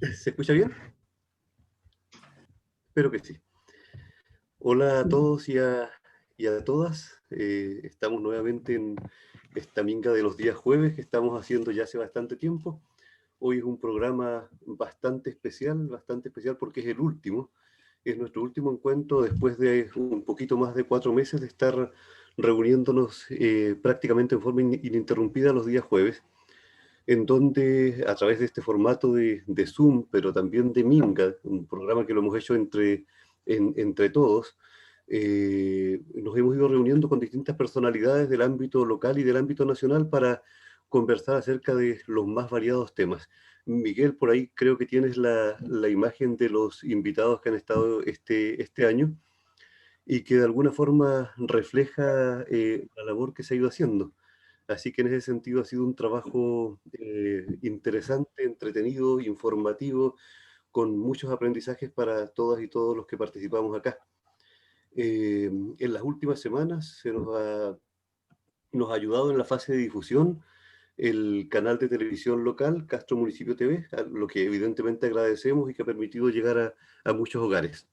¿Se escucha bien? Espero que sí. Hola a todos y a todas. Estamos nuevamente en esta minga de los días jueves que estamos haciendo ya hace bastante tiempo. Hoy es un programa bastante especial porque es el último. Es nuestro último encuentro después de un poquito más de 4 meses de estar reuniéndonos prácticamente en forma ininterrumpida los días jueves, en donde a través de este formato de Zoom, pero también de Minga, un programa que lo hemos hecho entre todos, nos hemos ido reuniendo con distintas personalidades del ámbito local y del ámbito nacional para conversar acerca de los más variados temas. Miguel, por ahí creo que tienes la imagen de los invitados que han estado este año y que de alguna forma refleja la labor que se ha ido haciendo. Así que en ese sentido ha sido un trabajo interesante, entretenido, informativo, con muchos aprendizajes para todas y todos los que participamos acá. En las últimas semanas nos ha ayudado en la fase de difusión el canal de televisión local, Castro Municipio TV, a lo que evidentemente agradecemos y que ha permitido llegar a muchos hogares.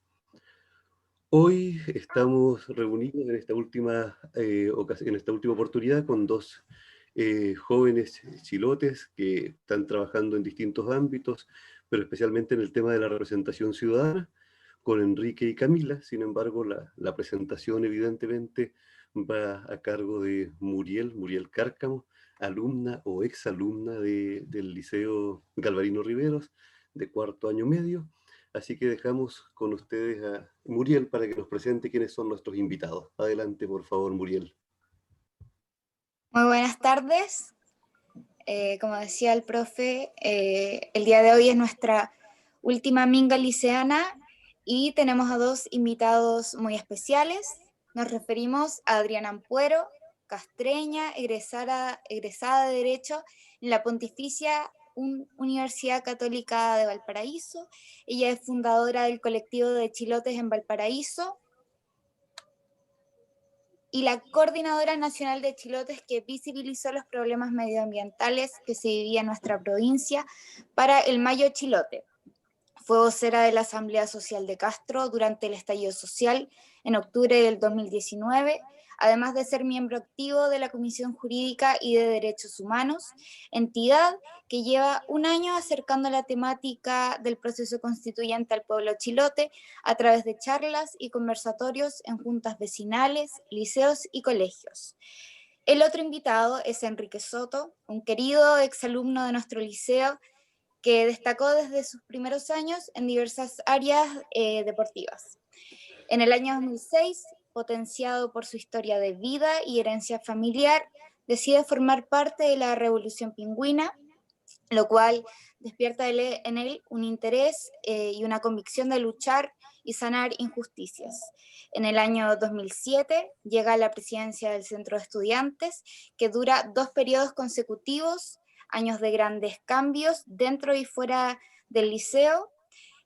Hoy estamos reunidos en esta en esta última oportunidad con dos jóvenes chilotes que están trabajando en distintos ámbitos, pero especialmente en el tema de la representación ciudadana, con Enrique y Camila. Sin embargo, la presentación evidentemente va a cargo de Muriel Cárcamo, alumna o exalumna del Liceo Galvarino Riveros, de cuarto año medio. Así que dejamos con ustedes a Muriel para que nos presente quiénes son nuestros invitados. Adelante, por favor, Muriel. Muy buenas tardes. Como decía el profe, el día de hoy es nuestra última minga liceana y tenemos a dos invitados muy especiales. Nos referimos a Adriana Ampuero, castreña, egresada de Derecho en la Pontificia Universidad Católica de Valparaíso. Ella es fundadora del colectivo de Chilotes en Valparaíso y la Coordinadora Nacional de Chilotes, que visibilizó los problemas medioambientales que se vivían en nuestra provincia para el Mayo Chilote. Fue vocera de la Asamblea Social de Castro durante el estallido social en octubre del 2019, además de ser miembro activo de la Comisión Jurídica y de Derechos Humanos, entidad que lleva un año acercando la temática del proceso constituyente al pueblo chilote a través de charlas y conversatorios en juntas vecinales, liceos y colegios. El otro invitado es Enrique Soto, un querido exalumno de nuestro liceo, que destacó desde sus primeros años en diversas áreas deportivas. En el año 2006, potenciado por su historia de vida y herencia familiar, decide formar parte de la Revolución Pingüina, lo cual despierta en él un interés y una convicción de luchar y sanar injusticias. En el año 2007 llega a la presidencia del Centro de Estudiantes, que dura 2 periodos consecutivos, años de grandes cambios dentro y fuera del liceo.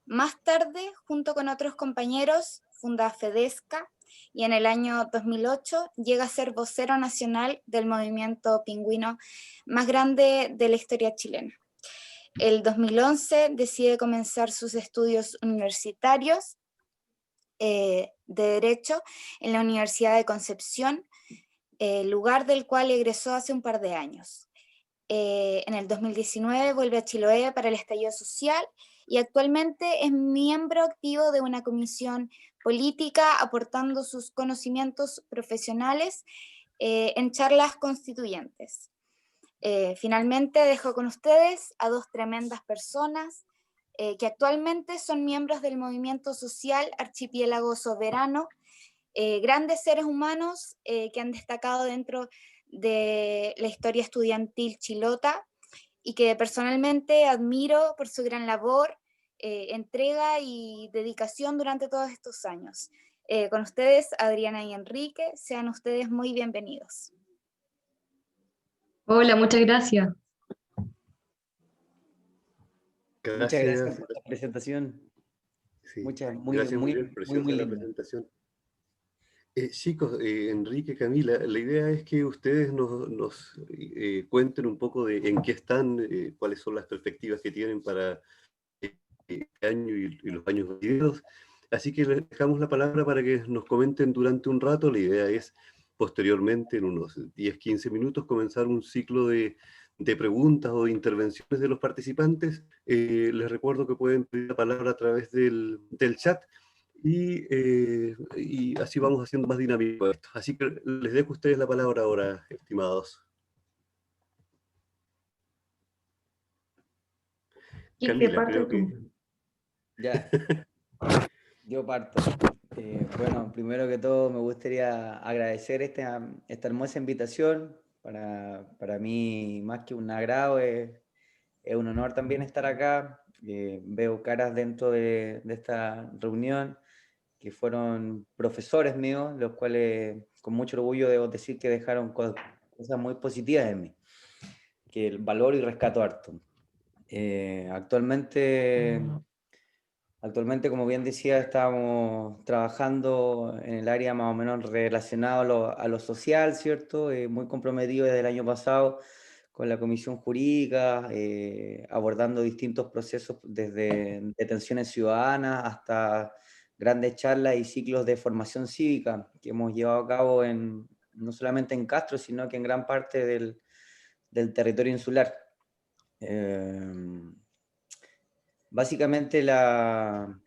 Más tarde, junto con otros compañeros, funda FEDESCA y en el año 2008 llega a ser vocero nacional del movimiento pingüino más grande de la historia chilena. El 2011 decide comenzar sus estudios universitarios de Derecho en la Universidad de Concepción, lugar del cual egresó hace un par de años. En el 2019 vuelve a Chiloé para el estallido social y actualmente es miembro activo de una comisión política aportando sus conocimientos profesionales en charlas constituyentes. Finalmente dejo con ustedes a dos tremendas personas que actualmente son miembros del movimiento social Archipiélago Soberano, grandes seres humanos que han destacado dentro de la historia estudiantil chilota y que personalmente admiro por su gran labor, entrega y dedicación durante todos estos años. Con ustedes, Adriana y Enrique, sean ustedes muy bienvenidos. Hola, muchas gracias. Muchas gracias Gracias. por la presentación. Sí, Muy gracias, Muriel. Preciosa la linda. presentación. Chicos, Enrique, Camila, la idea es que ustedes nos cuenten un poco de en qué están, cuáles son las perspectivas que tienen para este año y los años venideros. Así que les dejamos la palabra para que nos comenten durante un rato. La idea es, posteriormente, en unos 10-15 minutos, comenzar un ciclo de preguntas o de intervenciones de los participantes. Les recuerdo que pueden pedir la palabra a través del chat y así vamos haciendo más dinámico esto. Así que les dejo a ustedes la palabra ahora, estimados. Camila, creo que... Ya, yo parto. Bueno, primero que todo me gustaría agradecer esta hermosa invitación. Para mí, más que un agrado, es un honor también estar acá. Veo caras dentro de esta reunión que fueron profesores míos, los cuales con mucho orgullo debo decir que dejaron cosas muy positivas en mí, que el valor y rescato harto. Actualmente, como bien decía, estamos trabajando en el área más o menos relacionado a lo social, ¿cierto? Muy comprometido desde el año pasado con la Comisión Jurídica, abordando distintos procesos desde detenciones ciudadanas hasta grandes charlas y ciclos de formación cívica que hemos llevado a cabo no solamente en Castro, sino que en gran parte del territorio insular. Básicamente la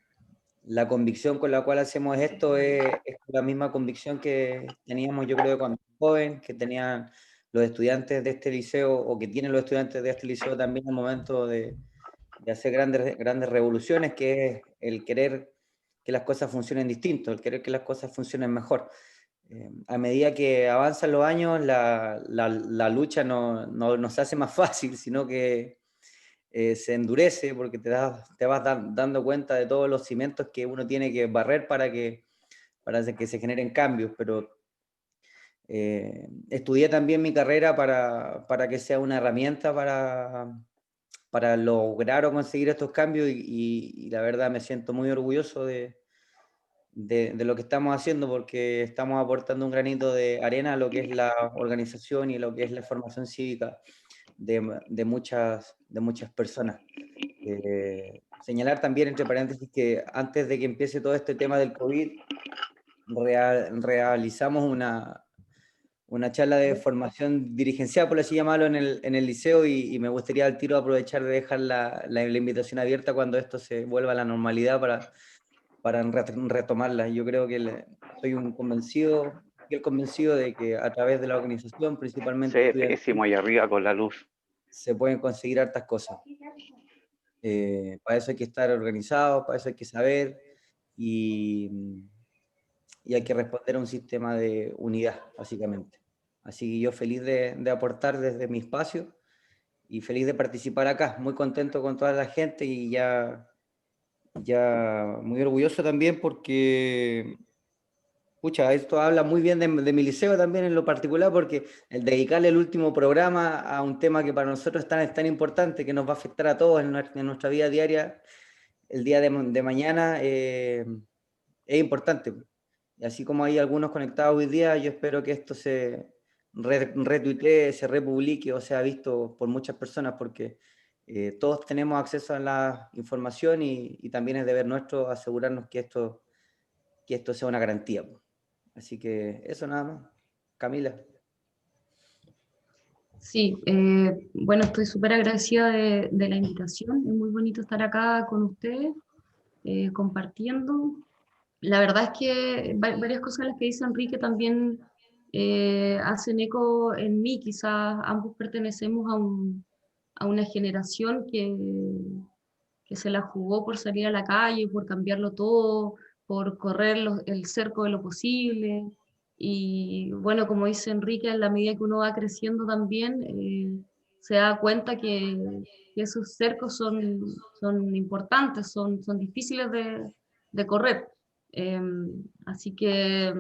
convicción con la cual hacemos esto es la misma convicción que teníamos, yo creo, cuando joven, que tenían los estudiantes de este liceo, o que tienen los estudiantes de este liceo también al momento de hacer grandes revoluciones, que es el querer que las cosas funcionen distinto, el querer que las cosas funcionen mejor. A medida que avanzan los años, la lucha no se hace más fácil, sino que se endurece porque te vas dando cuenta de todos los cimientos que uno tiene que barrer para que se generen cambios, pero estudié también mi carrera para que sea una herramienta para lograr o conseguir estos cambios y la verdad me siento muy orgulloso de lo que estamos haciendo porque estamos aportando un granito de arena a lo que es la organización y lo que es la formación cívica de muchas personas. Señalar también, entre paréntesis, que antes de que empiece todo este tema del COVID, realizamos una charla de formación dirigencial, por así llamarlo, en el liceo y me gustaría al tiro aprovechar de dejar la invitación abierta cuando esto se vuelva a la normalidad para retomarla. Yo creo que soy un convencido de que a través de la organización, principalmente Se ve pésimo ahí arriba con la luz. se pueden conseguir hartas cosas. Para eso hay que estar organizado, para eso hay que saber y hay que responder a un sistema de unidad, básicamente. Así que yo feliz de aportar desde mi espacio y feliz de participar acá, muy contento con toda la gente y ya muy orgulloso también porque, pucha, esto habla muy bien de mi liceo también en lo particular, porque el dedicarle el último programa a un tema que para nosotros es tan importante, que nos va a afectar a todos en nuestra vida diaria, el día de mañana, es importante. Y así como hay algunos conectados hoy día, yo espero que esto se retuitee, se republique o sea visto por muchas personas, porque todos tenemos acceso a la información y también es deber nuestro asegurarnos que esto sea una garantía. Así que eso nada más. Camila. Sí, bueno, estoy súper agradecida de la invitación. Es muy bonito estar acá con ustedes, compartiendo. La verdad es que varias cosas las que dice Enrique también hacen eco en mí. Quizás ambos pertenecemos a una generación que se la jugó por salir a la calle, por cambiarlo todo, por correr el cerco de lo posible. Y bueno, como dice Enrique, en la medida que uno va creciendo también, se da cuenta que esos cercos son importantes, son difíciles de correr. Así que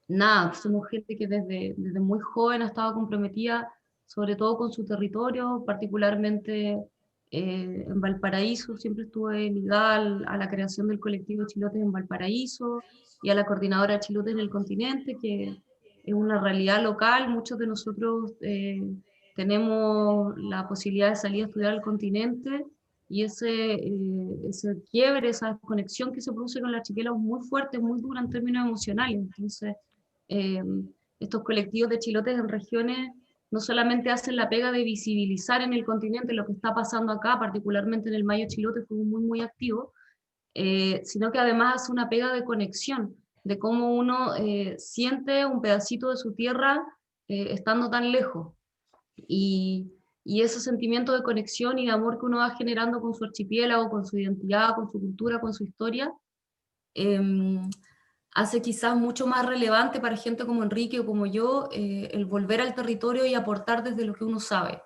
nada, somos gente que desde muy joven ha estado comprometida sobre todo con su territorio, particularmente en Valparaíso. Siempre estuve ligada a la creación del colectivo Chilotes en Valparaíso y a la coordinadora Chilotes en el continente, que es una realidad local. Muchos de nosotros tenemos la posibilidad de salir a estudiar al continente y ese quiebre, esa desconexión que se produce con el archipiélago es muy fuerte, muy dura en términos emocionales. Entonces, eh, estos colectivos de chilotes en regiones no solamente hacen la pega de visibilizar en el continente lo que está pasando acá, particularmente en el Mayo Chilote fue muy, muy activo, sino que además hace una pega de conexión, de cómo uno siente un pedacito de su tierra estando tan lejos. Y ese sentimiento de conexión y de amor que uno va generando con su archipiélago, con su identidad, con su cultura, con su historia, eh, hace quizás mucho más relevante para gente como Enrique o como yo el volver al territorio y aportar desde lo que uno sabe.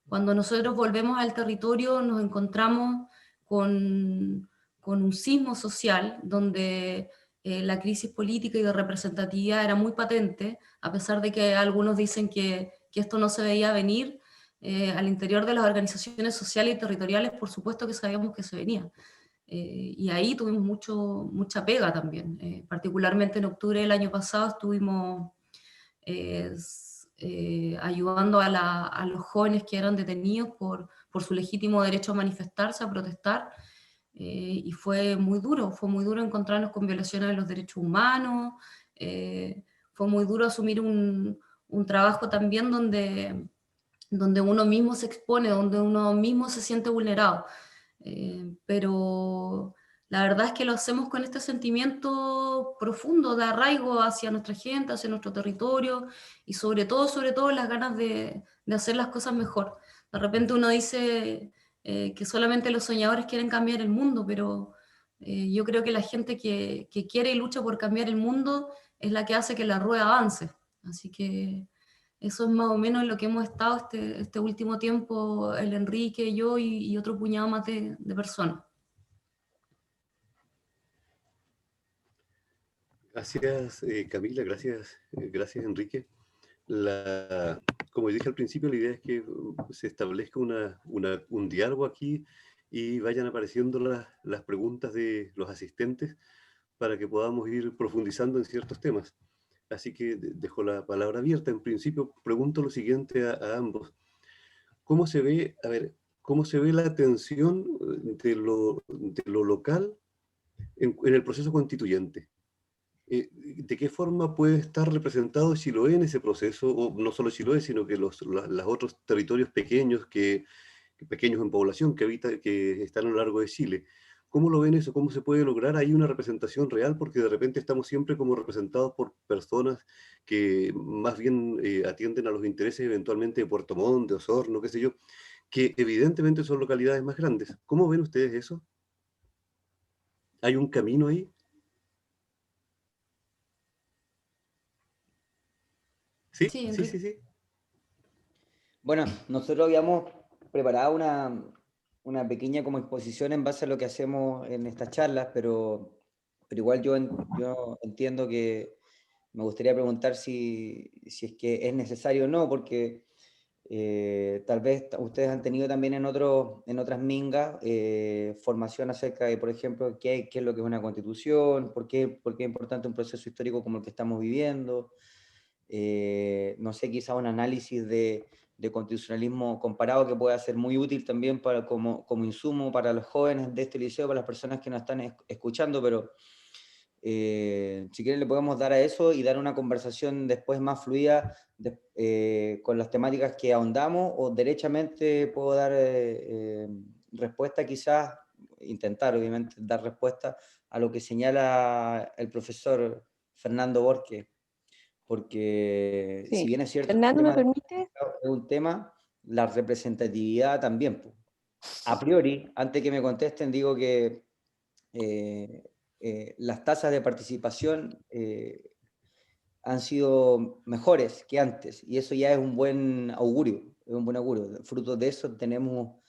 Cuando nosotros volvemos al territorio nos encontramos con un sismo social donde la crisis política y de representatividad era muy patente, a pesar de que algunos dicen que esto no se veía venir, al interior de las organizaciones sociales y territoriales por supuesto que sabíamos que se venía. Y ahí tuvimos mucha pega también. Particularmente en octubre del año pasado estuvimos ayudando a los jóvenes que eran detenidos por su legítimo derecho a manifestarse, a protestar, y fue muy duro encontrarnos con violaciones de los derechos humanos, fue muy duro asumir un trabajo también donde uno mismo se expone, donde uno mismo se siente vulnerado. Pero la verdad es que lo hacemos con este sentimiento profundo de arraigo hacia nuestra gente, hacia nuestro territorio, y sobre todo las ganas de hacer las cosas mejor. De repente uno dice que solamente los soñadores quieren cambiar el mundo, pero yo creo que la gente que quiere y lucha por cambiar el mundo es la que hace que la rueda avance. Así que eso es más o menos en lo que hemos estado este último tiempo, el Enrique, yo y otro puñado más de personas. Gracias, Camila, gracias, Enrique. Como dije al principio, la idea es que se establezca un diálogo aquí y vayan apareciendo las preguntas de los asistentes para que podamos ir profundizando en ciertos temas. Así que dejo la palabra abierta. En principio, pregunto lo siguiente a ambos. ¿Cómo se ve, a ver, cómo se ve la tensión de lo local en el proceso constituyente? ¿De qué forma puede estar representado Chiloé en ese proceso? O no solo Chiloé, sino que los otros territorios pequeños, pequeños en población que están a lo largo de Chile. ¿Cómo lo ven eso? ¿Cómo se puede lograr ahí una representación real? Porque de repente estamos siempre como representados por personas que más bien atienden a los intereses eventualmente de Puerto Montt, de Osorno, qué sé yo, que evidentemente son localidades más grandes. ¿Cómo ven ustedes eso? ¿Hay un camino ahí? Sí, Sí, sí, Enrique. sí, sí. Bueno, nosotros habíamos preparado una pequeña como exposición en base a lo que hacemos en estas charlas, pero igual yo entiendo que me gustaría preguntar si es que es necesario o no, porque tal vez ustedes han tenido también en otras mingas formación acerca de, por ejemplo, qué es lo que es una constitución, por qué es importante un proceso histórico como el que estamos viviendo. No sé, quizá un análisis de constitucionalismo comparado que pueda ser muy útil también como insumo para los jóvenes de este liceo, para las personas que nos están escuchando, pero si quieren le podemos dar a eso y dar una conversación después más fluida con las temáticas que ahondamos, o derechamente puedo dar respuesta quizás, intentar obviamente dar respuesta a lo que señala el profesor Fernando Borges, porque Sí. si bien es cierto Fernando, ¿me permite? es un tema, la representatividad también. A priori, antes que me contesten, digo que las tasas de participación han sido mejores que antes, y eso ya es un buen augurio, Fruto de eso tenemos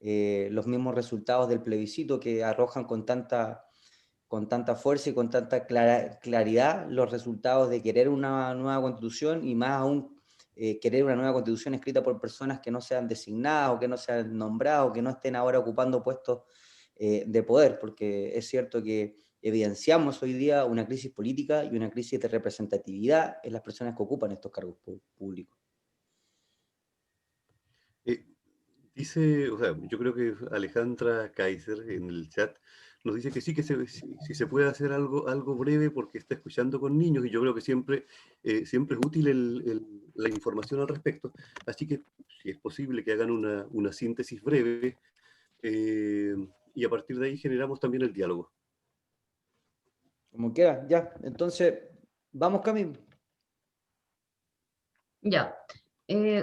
los mismos resultados del plebiscito que arrojan con tanta fuerza y con tanta claridad los resultados de querer una nueva constitución, y más aún querer una nueva constitución escrita por personas que no sean designadas o que no sean nombradas o que no estén ahora ocupando puestos de poder, porque es cierto que evidenciamos hoy día una crisis política y una crisis de representatividad en las personas que ocupan estos cargos públicos. Eh, Dice, o sea, yo creo que Alejandra Kaiser en el chat nos dice que sí, que si se puede hacer algo breve porque está escuchando con niños y yo creo que siempre es útil la información al respecto. Así que si es posible que hagan una síntesis breve y a partir de ahí generamos también el diálogo. Como quiera, ya. Entonces, vamos, Cami. Ya,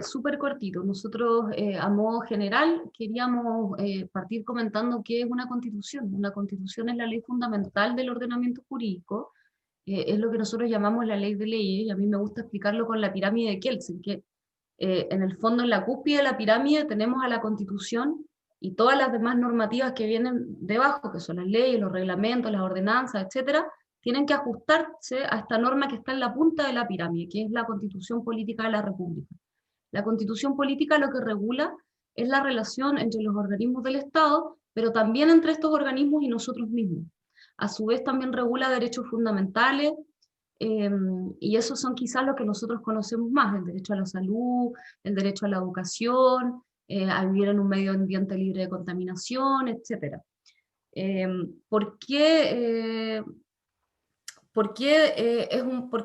súper cortito. Nosotros, a modo general, queríamos partir comentando qué es una constitución. Una constitución es la ley fundamental del ordenamiento jurídico, es lo que nosotros llamamos la ley de leyes, y a mí me gusta explicarlo con la pirámide de Kelsen, que en el fondo, en la cúspide de la pirámide tenemos a la constitución y todas las demás normativas que vienen debajo, que son las leyes, los reglamentos, las ordenanzas, etcétera, tienen que ajustarse a esta norma que está en la punta de la pirámide, que es la Constitución Política de la República. La Constitución Política lo que regula es la relación entre los organismos del Estado, pero también entre estos organismos y nosotros mismos. A su vez también regula derechos fundamentales, y esos son quizás lo que nosotros conocemos más: el derecho a la salud, el derecho a la educación, a vivir en un medio ambiente libre de contaminación, etc. ¿Por qué ¿Por qué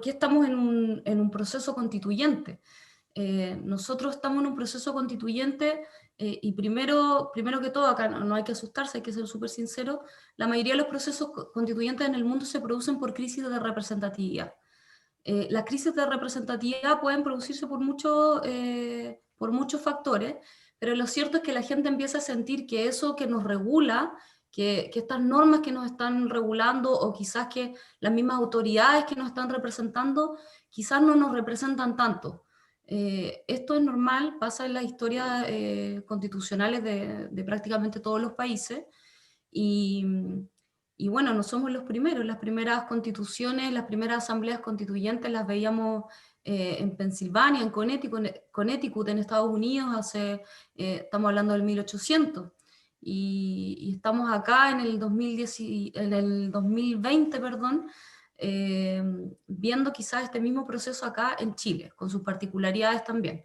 estamos en un proceso constituyente? Nosotros estamos en un proceso constituyente y primero que todo, acá no hay que asustarse, hay que ser súper sincero, la mayoría de los procesos constituyentes en el mundo se producen por crisis de representatividad. Las crisis de representatividad pueden producirse por muchos factores, pero lo cierto es que la gente empieza a sentir que eso que nos regula, que estas normas que nos están regulando, o quizás que las mismas autoridades que nos están representando, quizás no nos representan tanto. Esto es normal, pasa en las historias constitucionales de prácticamente todos los países, y bueno, no somos los primeros. Las primeras constituciones, las primeras asambleas constituyentes las veíamos en Pensilvania, en Connecticut, en Estados Unidos, estamos hablando del 1800. Y estamos acá en el 2020, perdón, viendo quizás este mismo proceso acá en Chile, con sus particularidades también.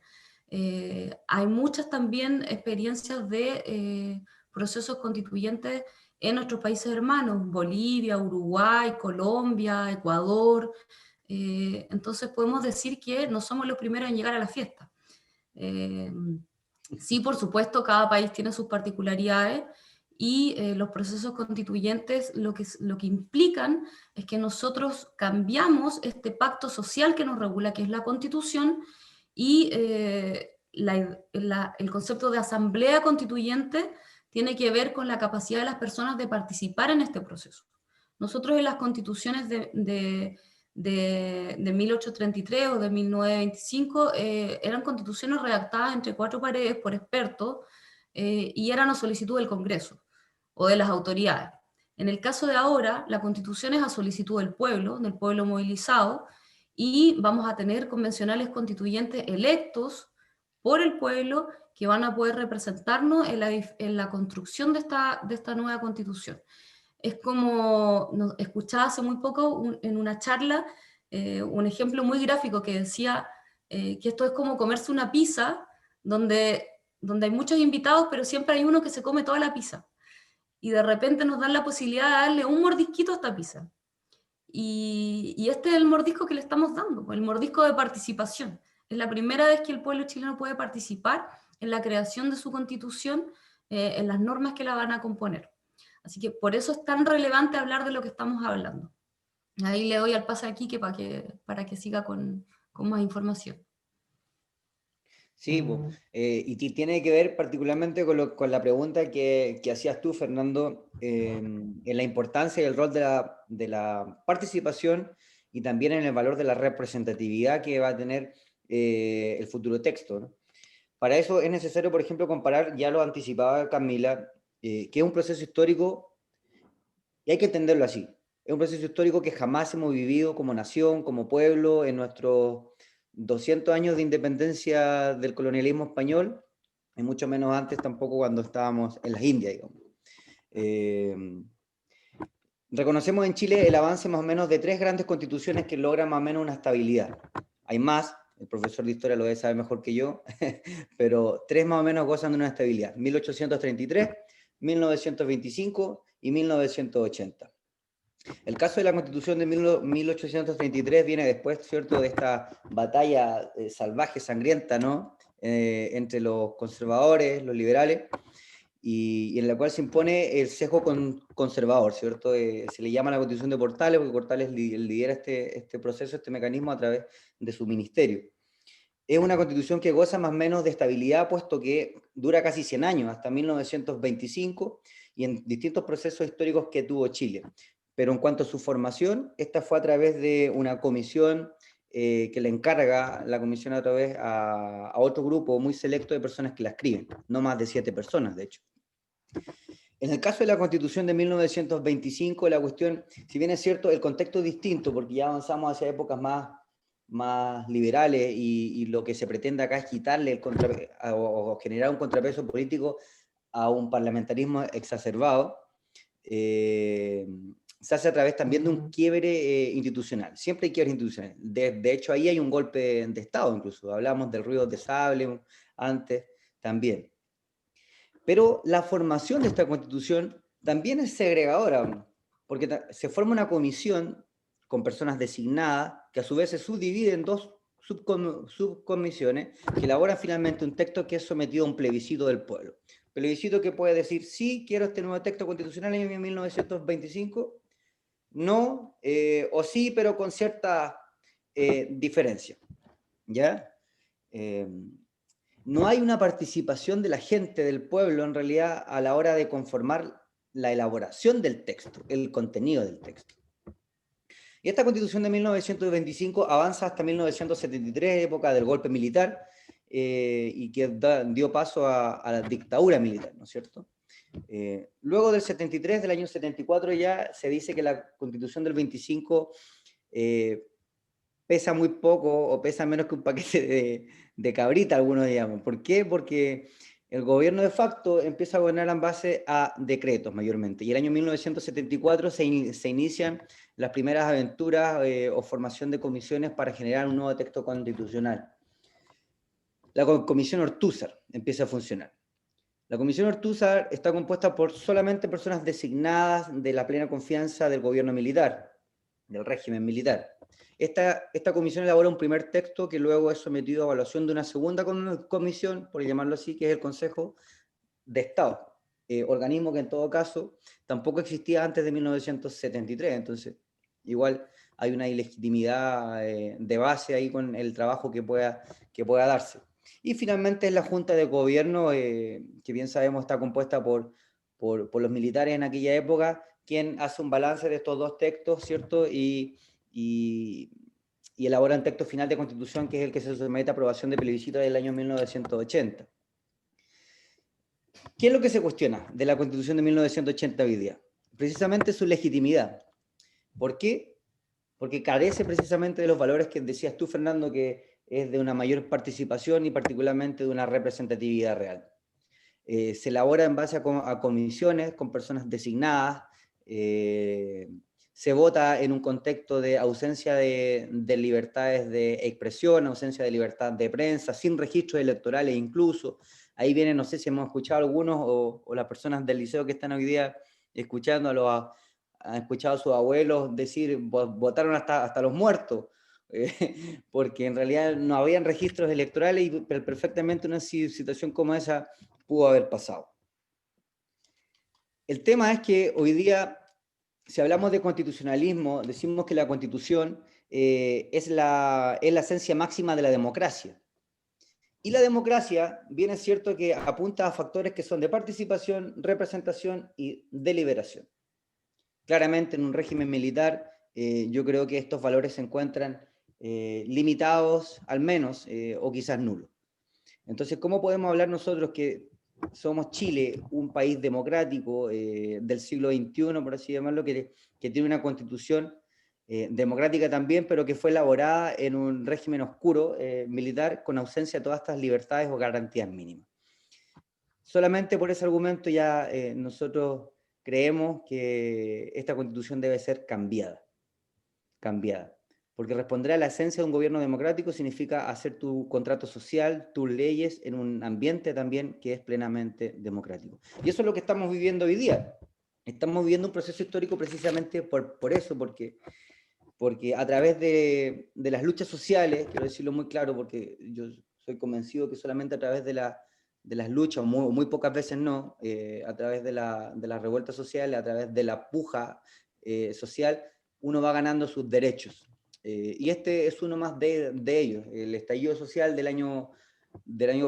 Hay muchas también experiencias de procesos constituyentes en nuestros países hermanos: Bolivia, Uruguay, Colombia, Ecuador. Entonces podemos decir que no somos los primeros en llegar a la fiesta. Sí, por supuesto, cada país tiene sus particularidades, y los procesos constituyentes lo que implican es que nosotros cambiamos este pacto social que nos regula, que es la Constitución, y el concepto de asamblea constituyente tiene que ver con la capacidad de las personas de participar en este proceso. Nosotros en las constituciones de 1833 o de 1925 eran constituciones redactadas entre cuatro paredes por expertos, y eran a solicitud del Congreso o de las autoridades. En el caso de ahora, la constitución es a solicitud del pueblo movilizado, y vamos a tener convencionales constituyentes electos por el pueblo que van a poder representarnos en la construcción de esta nueva constitución. Es como, escuchaba hace muy poco en una charla un ejemplo muy gráfico que decía que esto es como comerse una pizza donde hay muchos invitados, pero siempre hay uno que se come toda la pizza. Y de repente nos dan la posibilidad de darle un mordisquito a esta pizza. Y este es el mordisco que le estamos dando, el mordisco de participación. Es la primera vez que el pueblo chileno puede participar en la creación de su constitución, en las normas que la van a componer. Así que por eso es tan relevante hablar de lo que estamos hablando. Ahí le doy al pase a Quique para que siga con más información. Sí, y tiene que ver particularmente con la pregunta que hacías tú, Fernando, en la importancia y el rol de la participación, y también en el valor de la representatividad que va a tener el futuro texto, ¿no? Para eso es necesario, por ejemplo, comparar, ya lo anticipaba Camila, que es un proceso histórico, y hay que entenderlo así. Es un proceso histórico que jamás hemos vivido como nación, como pueblo, en nuestros 200 años de independencia del colonialismo español, y mucho menos antes tampoco, cuando estábamos en las Indias, digamos. Reconocemos en Chile el avance más o menos de 3 grandes constituciones que logran más o menos una estabilidad. Hay más, el profesor de historia lo debe saber mejor que yo, pero 3 más o menos gozan de una estabilidad: 1833, 1925 y 1980. El caso de la Constitución de 1833 viene después, ¿cierto?, de esta batalla salvaje, sangrienta, ¿no?, entre los conservadores, los liberales, y en la cual se impone el sesgo conservador, ¿cierto? Se le llama la Constitución de Portales, porque Portales lidera este proceso, este mecanismo a través de su ministerio. Es una Constitución que goza más o menos de estabilidad, puesto que dura casi 100 años, hasta 1925, y en distintos procesos históricos que tuvo Chile. Pero en cuanto a su formación, esta fue a través de una comisión que le encarga la comisión a través a otro grupo muy selecto de personas que la escriben, no más de 7 personas, de hecho. En el caso de la Constitución de 1925, la cuestión, si bien es cierto, el contexto es distinto, porque ya avanzamos hacia épocas más liberales, y lo que se pretende acá es quitarle o generar un contrapeso político a un parlamentarismo exacerbado, se hace a través también de un quiebre institucional. Siempre hay quiebres institucionales. De hecho, ahí hay un golpe de Estado, incluso. Hablamos del ruido de sable antes también. Pero la formación de esta Constitución también es segregadora, porque se forma una comisión con personas designadas, que a su vez se subdivide en 2 subcomisiones, que elaboran finalmente un texto que es sometido a un plebiscito del pueblo. Plebiscito que puede decir: sí, quiero este nuevo texto constitucional en 1925, no, o sí, pero con cierta diferencia, ¿ya? No hay una participación de la gente, del pueblo, en realidad, a la hora de conformar la elaboración del texto, el contenido del texto. Y esta Constitución de 1925 avanza hasta 1973, época del golpe militar, y que dio paso a la dictadura militar, ¿no es cierto? Luego del 73, del año 74, ya se dice que la Constitución del 25 pesa muy poco, o pesa menos que un paquete de cabrita, algunos llaman. ¿Por qué? Porque el gobierno de facto empieza a gobernar en base a decretos mayormente, y el año 1974 se inician las primeras aventuras o formación de comisiones para generar un nuevo texto constitucional. La Comisión Ortúzar empieza a funcionar. La Comisión Ortúzar está compuesta por solamente personas designadas de la plena confianza del gobierno militar, del régimen militar. Esta comisión elabora un primer texto que luego es sometido a evaluación de una segunda comisión, por llamarlo así, que es el Consejo de Estado, organismo que en todo caso tampoco existía antes de 1973, entonces igual hay una ilegitimidad de base ahí con el trabajo que pueda darse. Y finalmente es la Junta de Gobierno, que bien sabemos está compuesta por los militares en aquella época, quien hace un balance de estos 2 textos, ¿cierto? Y elabora un texto final de Constitución, que es el que se somete a aprobación de plebiscito del año 1980. ¿Qué es lo que se cuestiona de la Constitución de 1980 hoy día? Precisamente su legitimidad. ¿Por qué? Porque carece precisamente de los valores que decías tú, Fernando, que es de una mayor participación y particularmente de una representatividad real. Se elabora en base a comisiones con personas designadas, se vota en un contexto de ausencia de libertades de expresión, ausencia de libertad de prensa, sin registros electorales incluso. Ahí viene, no sé si hemos escuchado algunos, o las personas del liceo que están hoy día escuchando han escuchado a sus abuelos decir: votaron hasta los muertos, porque en realidad no habían registros electorales, y perfectamente una situación como esa pudo haber pasado. El tema es que hoy día, si hablamos de constitucionalismo, decimos que la Constitución es la esencia máxima de la democracia. Y la democracia, bien es cierto que apunta a factores que son de participación, representación y deliberación. Claramente en un régimen militar, yo creo que estos valores se encuentran limitados, al menos, o quizás nulos. Entonces, ¿cómo podemos hablar nosotros que somos Chile, un país democrático del siglo XXI, por así llamarlo, que tiene una constitución democrática también, pero que fue elaborada en un régimen oscuro, militar, con ausencia de todas estas libertades o garantías mínimas? Solamente por ese argumento ya nosotros creemos que esta constitución debe ser cambiada. porque responder a la esencia de un gobierno democrático significa hacer tu contrato social, tus leyes, en un ambiente también que es plenamente democrático. Y eso es lo que estamos viviendo hoy día. Estamos viviendo un proceso histórico precisamente por eso, porque a través de las luchas sociales, quiero decirlo muy claro, porque yo soy convencido que solamente a través de las luchas, o muy pocas veces no, a través de la revuelta social, a través de la puja social, uno va ganando sus derechos. Y este es uno más de ellos. El estallido social del año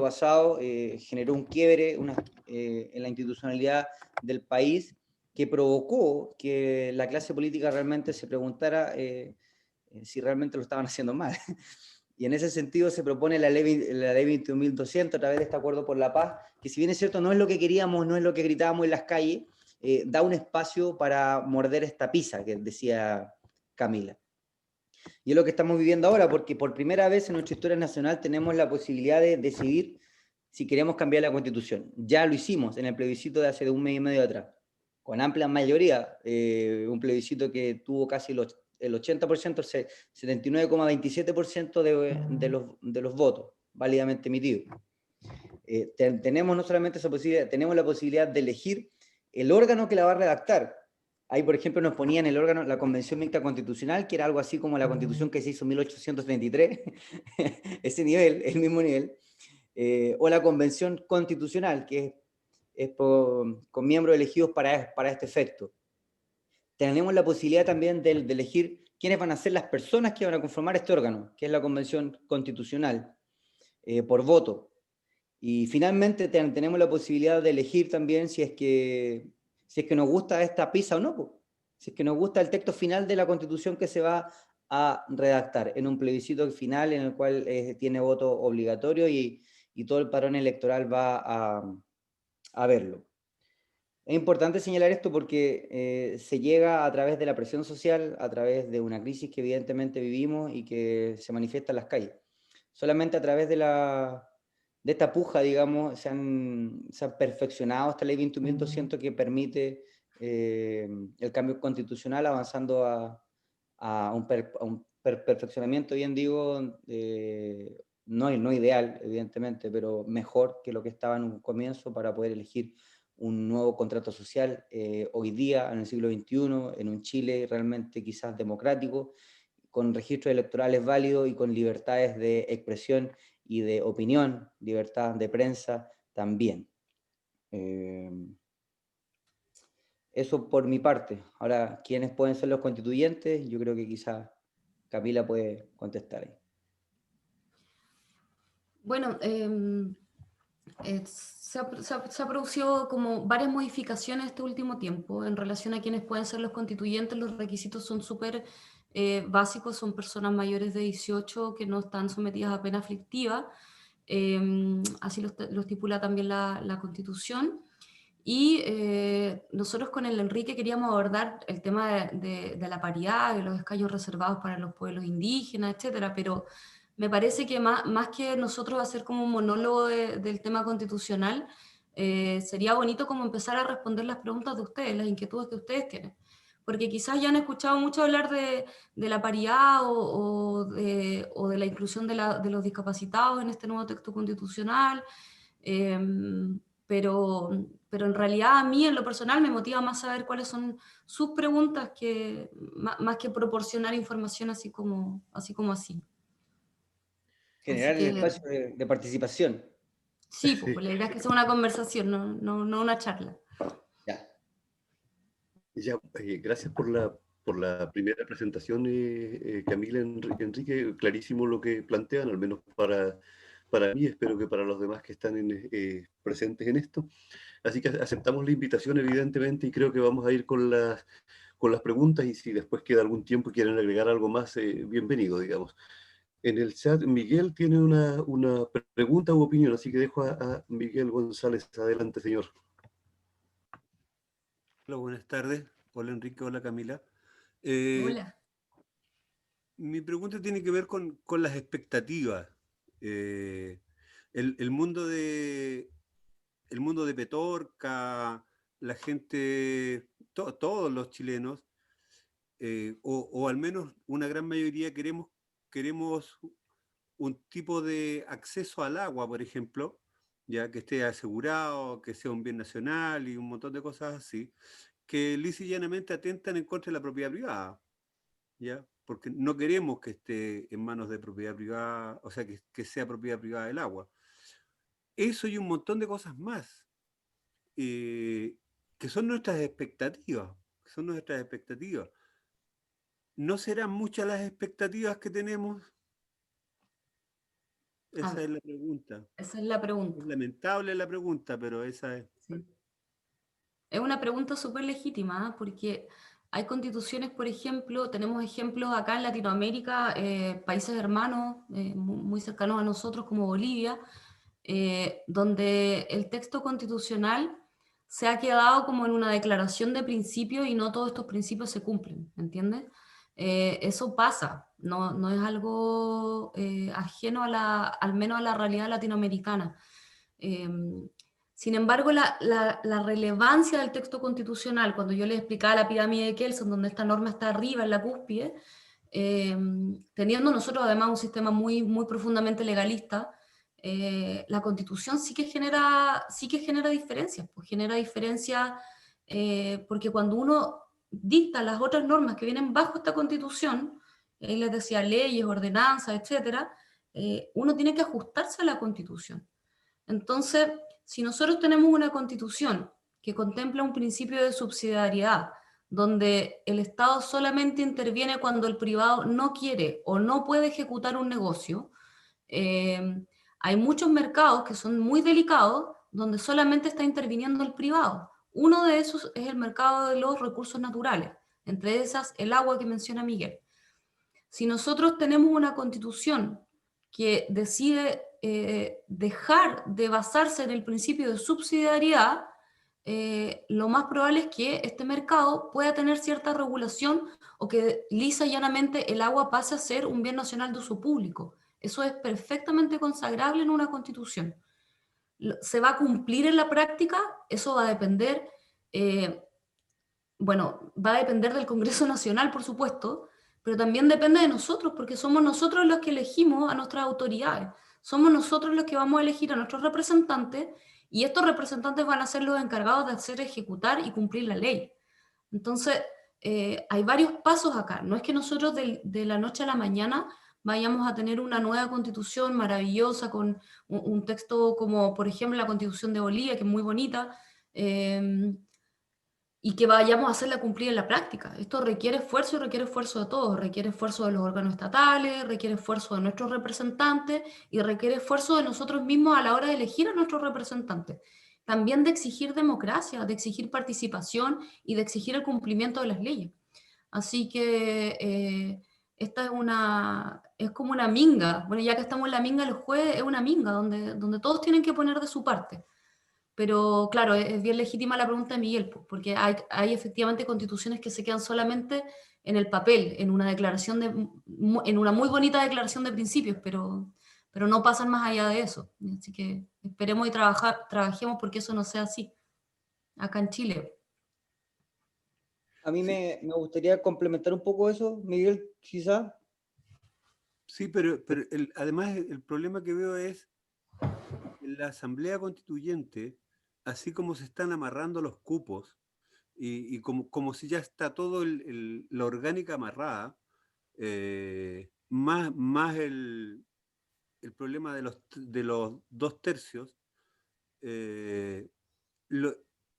pasado generó un quiebre en la institucionalidad del país, que provocó que la clase política realmente se preguntara si realmente lo estaban haciendo mal. Y en ese sentido se propone la ley 21.200 a través de este acuerdo por la paz, que si bien es cierto no es lo que queríamos, no es lo que gritábamos en las calles, da un espacio para morder esta pizza que decía Camila. Y es lo que estamos viviendo ahora, porque por primera vez en nuestra historia nacional tenemos la posibilidad de decidir si queremos cambiar la Constitución. Ya lo hicimos en el plebiscito de hace un mes y medio atrás, con amplia mayoría, un plebiscito que tuvo casi el 80%, el 79,27% de los votos válidamente emitidos. Tenemos no solamente esa posibilidad, tenemos la posibilidad de elegir el órgano que la va a redactar. Ahí, por ejemplo, nos ponían el órgano, la Convención Mixta Constitucional, que era algo así como la Constitución que se hizo en 1833, ese nivel, el mismo nivel, o la Convención Constitucional, que es con miembros elegidos para este efecto. Tenemos la posibilidad también de elegir quiénes van a ser las personas que van a conformar este órgano, que es la Convención Constitucional, por voto. Y finalmente tenemos la posibilidad de elegir también si es que nos gusta esta pizza o no, po. Si es que nos gusta el texto final de la Constitución que se va a redactar en un plebiscito final en el cual tiene voto obligatorio y todo el padrón electoral va a verlo. Es importante señalar esto porque se llega a través de la presión social, a través de una crisis que evidentemente vivimos y que se manifiesta en las calles. Solamente a través de esta puja, digamos, se han perfeccionado esta ley 21.200 que permite el cambio constitucional, avanzando a un perfeccionamiento, bien digo, no ideal, evidentemente, pero mejor que lo que estaba en un comienzo, para poder elegir un nuevo contrato social hoy día, en el siglo XXI, en un Chile realmente quizás democrático, con registros electorales válidos y con libertades de expresión y de opinión, libertad de prensa también. Eso por mi parte. Ahora, ¿quiénes pueden ser los constituyentes? Yo creo que quizás Camila puede contestar ahí. Bueno, se ha producido como varias modificaciones este último tiempo en relación a quiénes pueden ser los constituyentes. Los requisitos son súper básicos, son personas mayores de 18 que no están sometidas a pena aflictiva, así lo estipula también la Constitución. Y nosotros con el Enrique queríamos abordar el tema de la paridad, de los escaños reservados para los pueblos indígenas, etcétera, pero me parece que más que nosotros hacer como un monólogo del tema constitucional, sería bonito como empezar a responder las preguntas de ustedes, las inquietudes que ustedes tienen. Porque quizás ya han escuchado mucho hablar de la paridad o de la inclusión de los discapacitados en este nuevo texto constitucional, pero en realidad a mí en lo personal me motiva más saber cuáles son sus preguntas, más que proporcionar información así como así. Así Generar el que espacio de participación. sí, pues la idea es que sea una conversación, no una charla. Ya. Ya, gracias por la primera presentación, Camila, Enrique. Clarísimo lo que plantean, al menos para mí, espero que para los demás que están presentes en esto. Así que aceptamos la invitación, evidentemente, y creo que vamos a ir con las preguntas, y si después queda algún tiempo y quieren agregar algo más, bienvenido, digamos. En el chat, Miguel tiene una pregunta u opinión, así que dejo a Miguel González. Adelante, señor. Hola, buenas tardes. Hola, Enrique. Hola, Camila. Hola. Mi pregunta tiene que ver con las expectativas. Eh, el mundo el mundo de Petorca, la gente, todos los chilenos, o al menos una gran mayoría queremos un tipo de acceso al agua, por ejemplo, ya que esté asegurado, que sea un bien nacional y un montón de cosas así, que lisa y llanamente atentan en contra de la propiedad privada, ¿ya? Porque no queremos que esté en manos de propiedad privada, o sea, que sea propiedad privada del agua. Eso y un montón de cosas más, que son nuestras expectativas, ¿No serán muchas las expectativas que tenemos? Esa es la pregunta. Esa es la pregunta. Es lamentable la pregunta, pero esa es. Sí. Es una pregunta súper legítima, ¿eh? Porque hay constituciones, por ejemplo, tenemos ejemplos acá en Latinoamérica, países hermanos muy cercanos a nosotros como Bolivia, donde el texto constitucional se ha quedado como en una declaración de principios y no todos estos principios se cumplen, ¿entiendes? Eso pasa, no es algo ajeno al menos a la realidad latinoamericana. Sin embargo, la relevancia del texto constitucional, cuando yo les explicaba la pirámide de Kelsen, donde esta norma está arriba, en la cúspide, teniendo nosotros además un sistema muy profundamente legalista, la Constitución sí que genera diferencias, pues genera diferencias porque cuando uno dicta las otras normas que vienen bajo esta Constitución, ahí les decía leyes, ordenanzas, etcétera, uno tiene que ajustarse a la Constitución. Entonces, si nosotros tenemos una Constitución que contempla un principio de subsidiariedad, donde el Estado solamente interviene cuando el privado no quiere o no puede ejecutar un negocio, hay muchos mercados que son muy delicados donde solamente está interviniendo el privado. Uno de esos es el mercado de los recursos naturales, entre esas el agua que menciona Miguel. Si nosotros tenemos una constitución que decide dejar de basarse en el principio de subsidiariedad, lo más probable es que este mercado pueda tener cierta regulación o que lisa y llanamente el agua pase a ser un bien nacional de uso público. Eso es perfectamente consagrable en una constitución. ¿Se va a cumplir en la práctica? Eso va a depender, va a depender del Congreso Nacional, por supuesto, pero también depende de nosotros, porque somos nosotros los que elegimos a nuestras autoridades. Somos nosotros los que vamos a elegir a nuestros representantes y estos representantes van a ser los encargados de hacer ejecutar y cumplir la ley. Entonces, hay varios pasos acá. No es que nosotros de la noche a la mañana vayamos a tener una nueva constitución maravillosa con un texto como, por ejemplo, la Constitución de Bolivia, que es muy bonita, y que vayamos a hacerla cumplir en la práctica. Esto requiere esfuerzo y requiere esfuerzo de todos, requiere esfuerzo de los órganos estatales, requiere esfuerzo de nuestros representantes y requiere esfuerzo de nosotros mismos a la hora de elegir a nuestros representantes. También de exigir democracia, de exigir participación y de exigir el cumplimiento de las leyes. Así que esta es como una minga. Bueno, ya que estamos en la minga, el juez es una minga donde todos tienen que poner de su parte. Pero claro, es bien legítima la pregunta de Miguel, porque hay efectivamente constituciones que se quedan solamente en el papel, en una muy bonita declaración de principios, pero no pasan más allá de eso. Así que esperemos y trabajemos porque eso no sea así, acá en Chile. A mí me gustaría complementar un poco eso, Miguel, quizá. Sí, pero además el problema que veo es en la Asamblea Constituyente, así como se están amarrando los cupos y como si ya está todo la orgánica amarrada, más el problema de los 2/3,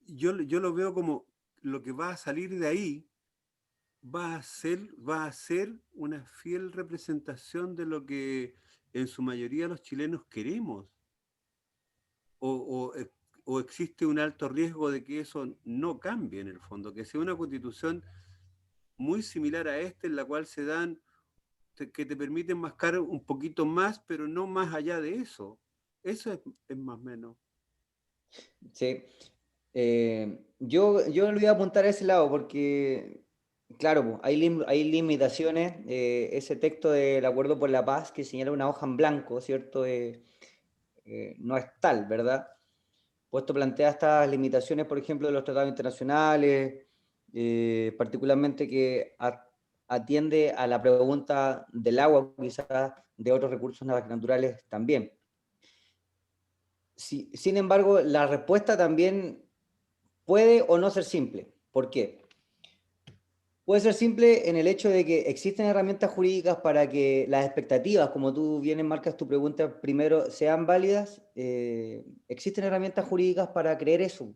yo lo veo como lo que va a salir de ahí va a ser una fiel representación de lo que en su mayoría los chilenos queremos. O existe un alto riesgo de que eso no cambie en el fondo, que sea una constitución muy similar a esta, en la cual se dan, que te permiten mascar un poquito más, pero no más allá de eso. Eso es más o menos. Sí. Yo lo iba a apuntar a ese lado porque, claro, hay limitaciones. Ese texto del Acuerdo por la Paz que señala una hoja en blanco, ¿cierto? No es tal, ¿verdad? Puesto plantea estas limitaciones, por ejemplo, de los tratados internacionales, particularmente que atiende a la pregunta del agua, quizás de otros recursos naturales también. Sin embargo, la respuesta también puede o no ser simple. ¿Por qué? Puede ser simple en el hecho de que existen herramientas jurídicas para que las expectativas, como tú bien enmarcas tu pregunta primero, sean válidas. Existen herramientas jurídicas para creer eso,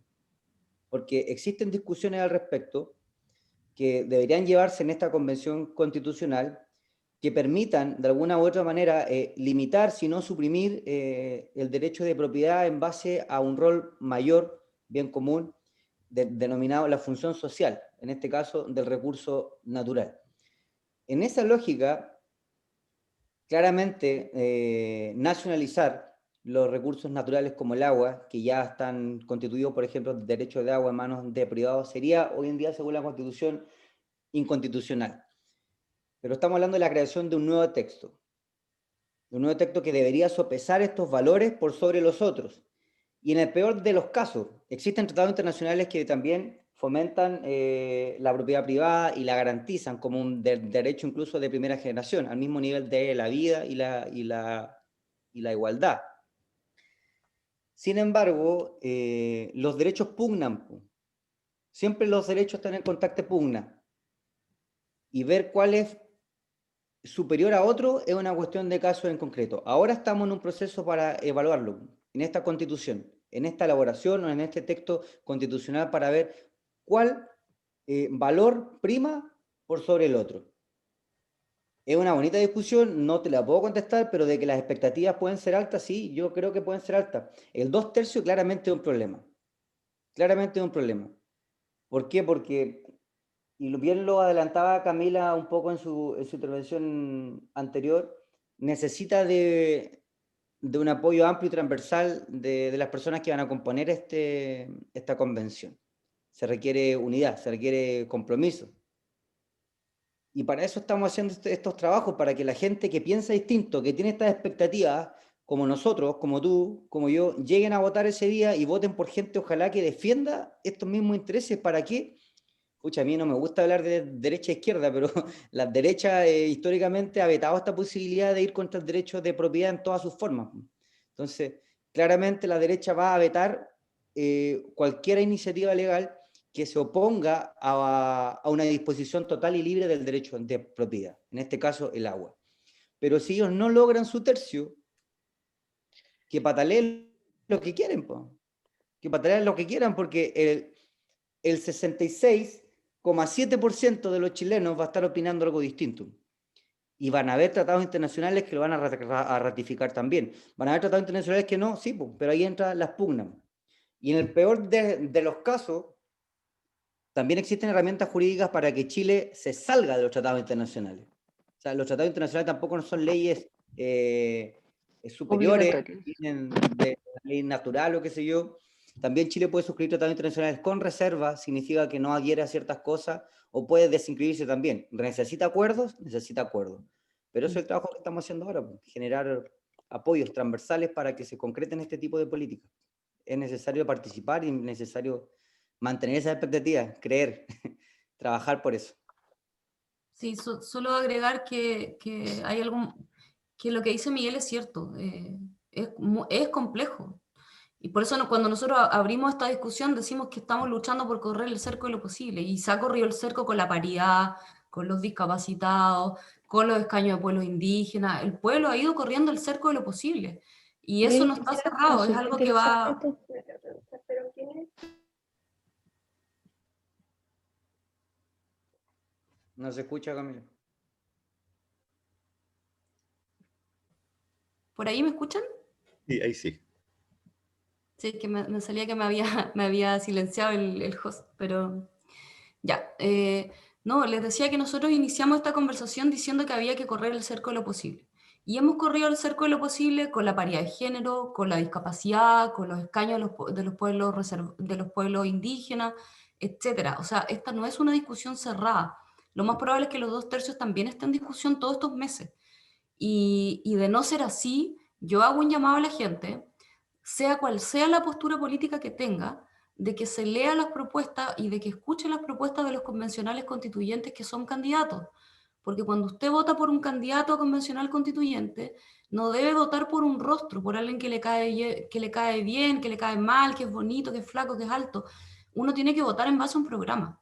porque existen discusiones al respecto que deberían llevarse en esta convención constitucional que permitan, de alguna u otra manera, limitar, si no suprimir, el derecho de propiedad en base a un rol mayor, bien común, denominado la función social, en este caso del recurso natural. En esa lógica, claramente, nacionalizar los recursos naturales como el agua, que ya están constituidos, por ejemplo, derechos de agua en manos de privados, sería hoy en día, según la Constitución, inconstitucional. Pero estamos hablando de la creación de un nuevo texto que debería sopesar estos valores por sobre los otros. Y en el peor de los casos, existen tratados internacionales que también fomentan la propiedad privada y la garantizan como un derecho incluso de primera generación, al mismo nivel de la vida y la igualdad. Sin embargo, los derechos pugnan. Siempre los derechos están en contacto pugna. Y ver cuál es superior a otro es una cuestión de caso en concreto. Ahora estamos en un proceso para evaluarlo, en esta constitución, en esta elaboración o en este texto constitucional para ver cuál valor prima por sobre el otro. Es una bonita discusión, no te la puedo contestar, pero de que las expectativas pueden ser altas, sí, yo creo que pueden ser altas. El 2/3 claramente es un problema. Claramente es un problema. ¿Por qué? Porque, y bien lo adelantaba Camila un poco en su intervención anterior, necesita de un apoyo amplio y transversal de las personas que van a componer esta convención. Se requiere unidad, se requiere compromiso. Y para eso estamos haciendo estos trabajos, para que la gente que piensa distinto, que tiene estas expectativas, como nosotros, como tú, como yo, lleguen a votar ese día y voten por gente, ojalá que defienda estos mismos intereses. ¿Para qué? Pucha, a mí no me gusta hablar de derecha e izquierda, pero la derecha históricamente ha vetado esta posibilidad de ir contra el derecho de propiedad en todas sus formas. Entonces, claramente la derecha va a vetar cualquier iniciativa legal que se oponga a una disposición total y libre del derecho de propiedad, en este caso el agua. Pero si ellos no logran su tercio, que pataleen lo que quieren, que pataleen lo que quieran, porque el 66,7% de los chilenos va a estar opinando algo distinto. Y van a haber tratados internacionales que lo van a ratificar también. Van a haber tratados internacionales que no, sí, pero ahí entran las pugnas. Y en el peor de los casos, también existen herramientas jurídicas para que Chile se salga de los tratados internacionales. O sea, los tratados internacionales tampoco no son leyes superiores, vienen de la ley natural o qué sé yo. También Chile puede suscribir tratados internacionales con reserva, significa que no adhiere a ciertas cosas, o puede desinscribirse también. ¿Necesita acuerdos? Necesita acuerdos. Pero eso es el trabajo que estamos haciendo ahora, generar apoyos transversales para que se concreten este tipo de políticas. Es necesario participar y es necesario mantener esas expectativas, creer, trabajar por eso. Sí, solo agregar que hay algo, que lo que dice Miguel es cierto, es complejo. Y por eso cuando nosotros abrimos esta discusión decimos que estamos luchando por correr el cerco de lo posible. Y se ha corrido el cerco con la paridad, con los discapacitados, con los escaños de pueblos indígenas. El pueblo ha ido corriendo el cerco de lo posible. Y eso no está cerrado, es algo que va... No se escucha, Camila. ¿Por ahí me escuchan? Sí, ahí sí. Sí, que me salía que me había silenciado el host, pero ya. No, les decía que nosotros iniciamos esta conversación diciendo que había que correr el cerco de lo posible. Y hemos corrido el cerco de lo posible con la paridad de género, con la discapacidad, con los escaños de los pueblos indígenas, etc. O sea, esta no es una discusión cerrada. Lo más probable es que los 2/3 también estén en discusión todos estos meses. Y de no ser así, yo hago un llamado a la gente, sea cual sea la postura política que tenga, de que se lea las propuestas y de que escuche las propuestas de los convencionales constituyentes que son candidatos. Porque cuando usted vota por un candidato a convencional constituyente, no debe votar por un rostro, por alguien que le cae bien, que le cae mal, que es bonito, que es flaco, que es alto. Uno tiene que votar en base a un programa.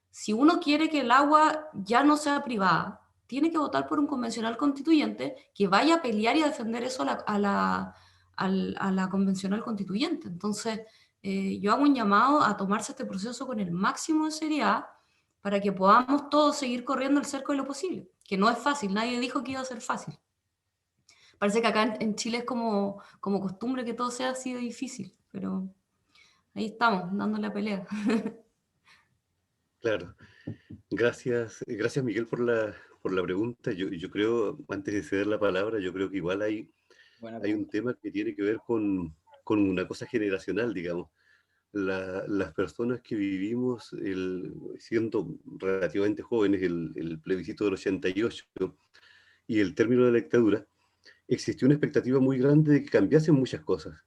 Si uno quiere que el agua ya no sea privada, tiene que votar por un convencional constituyente que vaya a pelear y a defender eso a la convencional constituyente. Entonces, yo hago un llamado a tomarse este proceso con el máximo de seriedad para que podamos todos seguir corriendo el cerco de lo posible, que no es fácil, nadie dijo que iba a ser fácil. Parece que acá en Chile es como costumbre que todo sea así de difícil, pero ahí estamos, dando la pelea. Claro. Gracias, gracias Miguel por la pregunta. Yo creo, antes de ceder la palabra, yo creo que igual hay un tema que tiene que ver con una cosa generacional, digamos. Las personas que vivimos, siendo relativamente jóvenes, el plebiscito del 88 y el término de la dictadura, existió una expectativa muy grande de que cambiasen muchas cosas.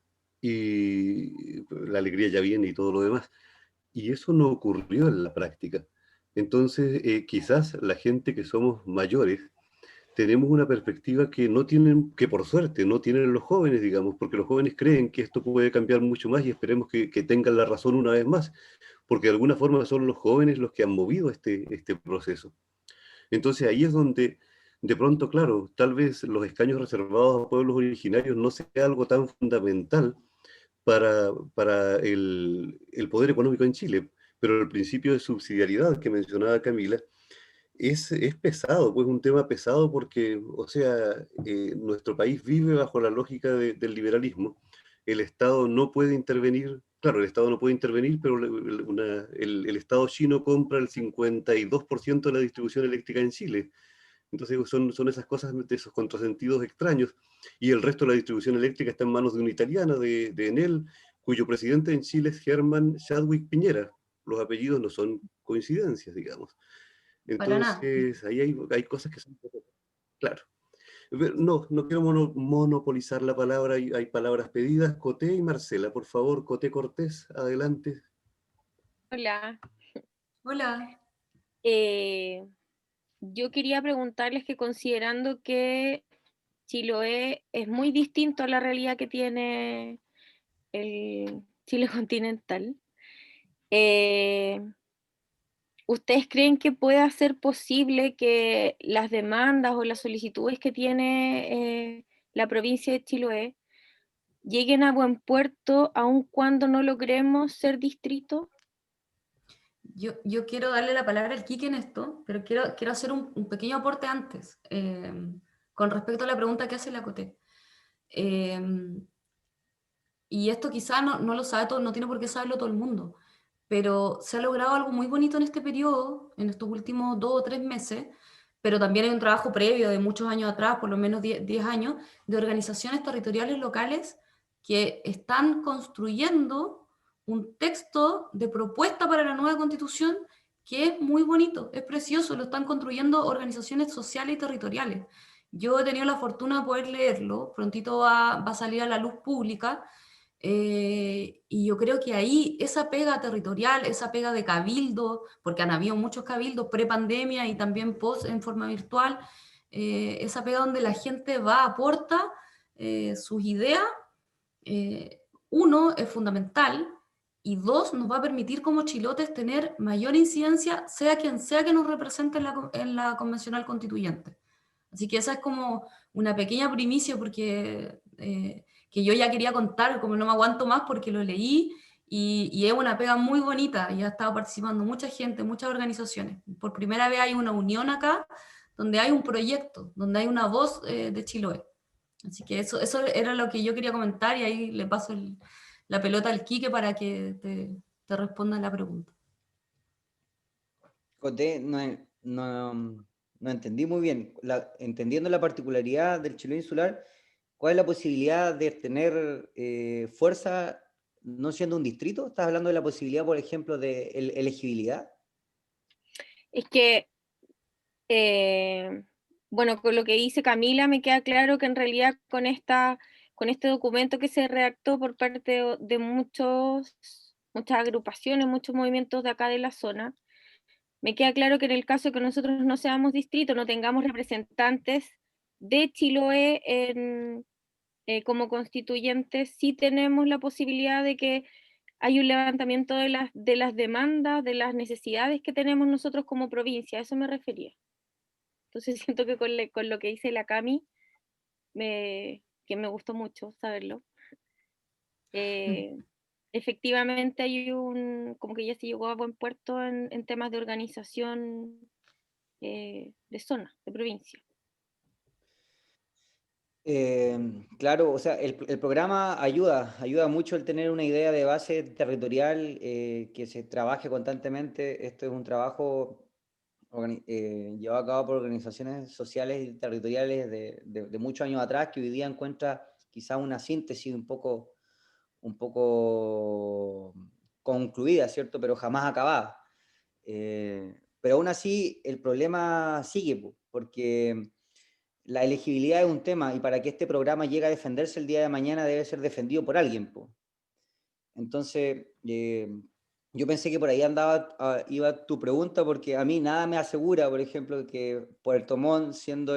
Y la alegría ya viene y todo lo demás. Y eso no ocurrió en la práctica. Entonces, quizás la gente que somos mayores tenemos una perspectiva que no tienen, que por suerte no tienen los jóvenes, digamos, porque los jóvenes creen que esto puede cambiar mucho más y esperemos que tengan la razón una vez más, porque de alguna forma son los jóvenes los que han movido este proceso. Entonces ahí es donde, de pronto, claro, tal vez los escaños reservados a pueblos originarios no sea algo tan fundamental para el poder económico en Chile, pero el principio de subsidiariedad que mencionaba Camila es pesado, pues un tema pesado porque, o sea, nuestro país vive bajo la lógica del liberalismo. El Estado no puede intervenir, claro, el Estado no puede intervenir, pero el Estado chino compra el 52% de la distribución eléctrica en Chile. Entonces son esas cosas, de esos contrasentidos extraños. Y el resto de la distribución eléctrica está en manos de una italiana, de Enel, cuyo presidente en Chile es Herman Chadwick Piñera. Los apellidos no son coincidencias, digamos. Para nada. Entonces, ahí hay cosas que son... Claro. No quiero monopolizar la palabra, hay palabras pedidas. Coté y Marcela, por favor, Coté Cortés, adelante. Hola. Hola. Yo quería preguntarles que considerando que Chiloé es muy distinto a la realidad que tiene el Chile continental, ¿ustedes creen que pueda ser posible que las demandas o las solicitudes que tiene la provincia de Chiloé lleguen a buen puerto aun cuando no logremos ser distrito? Yo quiero darle la palabra al Quique en esto, pero quiero hacer un pequeño aporte antes, con respecto a la pregunta que hace la Coté. Y esto quizá no lo sabe todo, no tiene por qué saberlo todo el mundo, pero se ha logrado algo muy bonito en este periodo, en estos últimos 2 o 3 meses, pero también hay un trabajo previo de muchos años atrás, por lo menos 10 años, de organizaciones territoriales locales que están construyendo un texto de propuesta para la nueva constitución que es muy bonito, es precioso, lo están construyendo organizaciones sociales y territoriales. Yo he tenido la fortuna de poder leerlo, prontito va a salir a la luz pública, y yo creo que ahí esa pega territorial, esa pega de cabildo, porque han habido muchos cabildos pre-pandemia y también post en forma virtual, esa pega donde la gente va, aporta sus ideas, uno, es fundamental, y dos, nos va a permitir como chilotes tener mayor incidencia, sea quien sea que nos represente en la convencional constituyente. Así que esa es como una pequeña primicia porque que yo ya quería contar, como no me aguanto más porque lo leí y es una pega muy bonita y ha estado participando mucha gente, muchas organizaciones. Por primera vez hay una unión acá donde hay un proyecto, donde hay una voz de Chiloé. Así que eso era lo que yo quería comentar y ahí le paso la pelota al Quique para que te responda la pregunta. Coté, no entendí muy bien. Entendiendo la particularidad del Chiloé insular, ¿cuál es la posibilidad de tener fuerza no siendo un distrito? ¿Estás hablando de la posibilidad, por ejemplo, de elegibilidad? Es que, bueno, con lo que dice Camila me queda claro que en realidad con este documento que se redactó por parte de muchos muchas agrupaciones, muchos movimientos de acá de la zona. Me queda claro que en el caso de que nosotros no seamos distrito, no tengamos representantes de Chiloé como constituyentes, sí tenemos la posibilidad de que hay un levantamiento de las demandas, de las necesidades que tenemos nosotros como provincia, a eso me refería. Entonces siento que con lo que dice la Cami, que me gustó mucho saberlo, efectivamente hay como que ya se llegó a buen puerto en temas de organización de zona, de provincia. Claro, o sea, el programa ayuda mucho el tener una idea de base territorial que se trabaje constantemente. Esto es un trabajo llevado a cabo por organizaciones sociales y territoriales de muchos años atrás, que hoy día encuentra quizá una síntesis un poco concluida, ¿cierto? Pero jamás acabada. Pero aún así, el problema sigue, porque la elegibilidad es un tema, y para que este programa llegue a defenderse el día de mañana debe ser defendido por alguien. Entonces, yo pensé que por ahí iba tu pregunta, porque a mí nada me asegura, por ejemplo, que Puerto Montt, siendo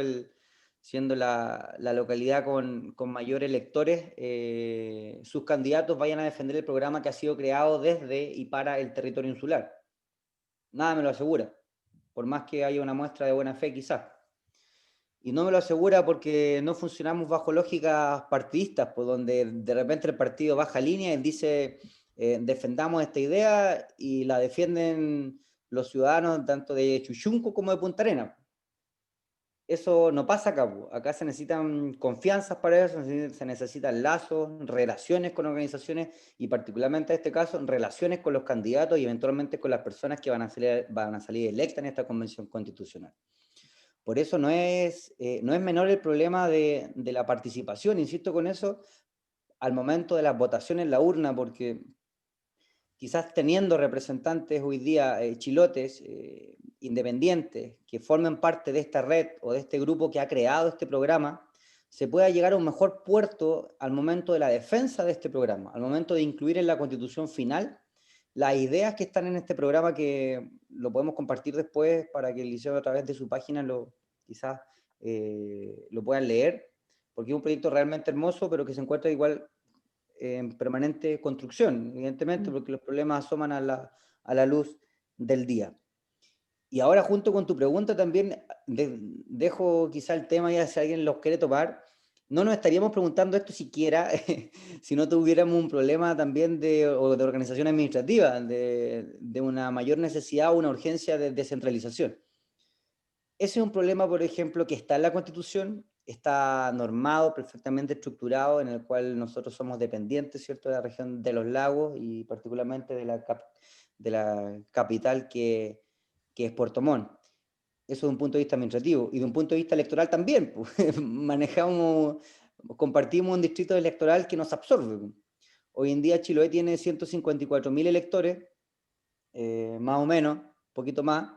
la localidad con mayor electores, sus candidatos vayan a defender el programa que ha sido creado desde y para el territorio insular. Nada me lo asegura, por más que haya una muestra de buena fe quizás. Y no me lo asegura porque no funcionamos bajo lógicas partidistas, pues donde de repente el partido baja línea y dice defendamos esta idea, y la defienden los ciudadanos tanto de Chuchunco como de Punta Arenas. Eso no pasa acá, pues. Acá se necesitan confianzas para eso, se necesitan lazos, relaciones con organizaciones, y particularmente en este caso, relaciones con los candidatos y eventualmente con las personas que van a salir electas en esta convención constitucional. Por eso no es menor el problema de la participación, insisto con eso, al momento de las votaciones en la urna, porque quizás teniendo representantes hoy día chilotes, independientes, que formen parte de esta red o de este grupo que ha creado este programa, se pueda llegar a un mejor puerto al momento de la defensa de este programa, al momento de incluir en la constitución final las ideas que están en este programa, que lo podemos compartir después para que el liceo a través de su página quizás lo puedan leer, porque es un proyecto realmente hermoso, pero que se encuentra igual en permanente construcción, evidentemente, porque los problemas asoman a la luz del día. Y ahora, junto con tu pregunta, también dejo quizá el tema, ya si alguien los quiere tomar. No nos estaríamos preguntando esto siquiera si no tuviéramos un problema también de organización administrativa, de una mayor necesidad o una urgencia de descentralización. Ese es un problema, por ejemplo, que está en la Constitución, está normado, perfectamente estructurado, en el cual nosotros somos dependientes, ¿cierto?, de la región de los lagos y particularmente de la capital que es Puerto Montt. Eso de un punto de vista administrativo, y de un punto de vista electoral también, pues, compartimos un distrito electoral que nos absorbe. Hoy en día Chiloé tiene 154.000 electores, más o menos, un poquito más,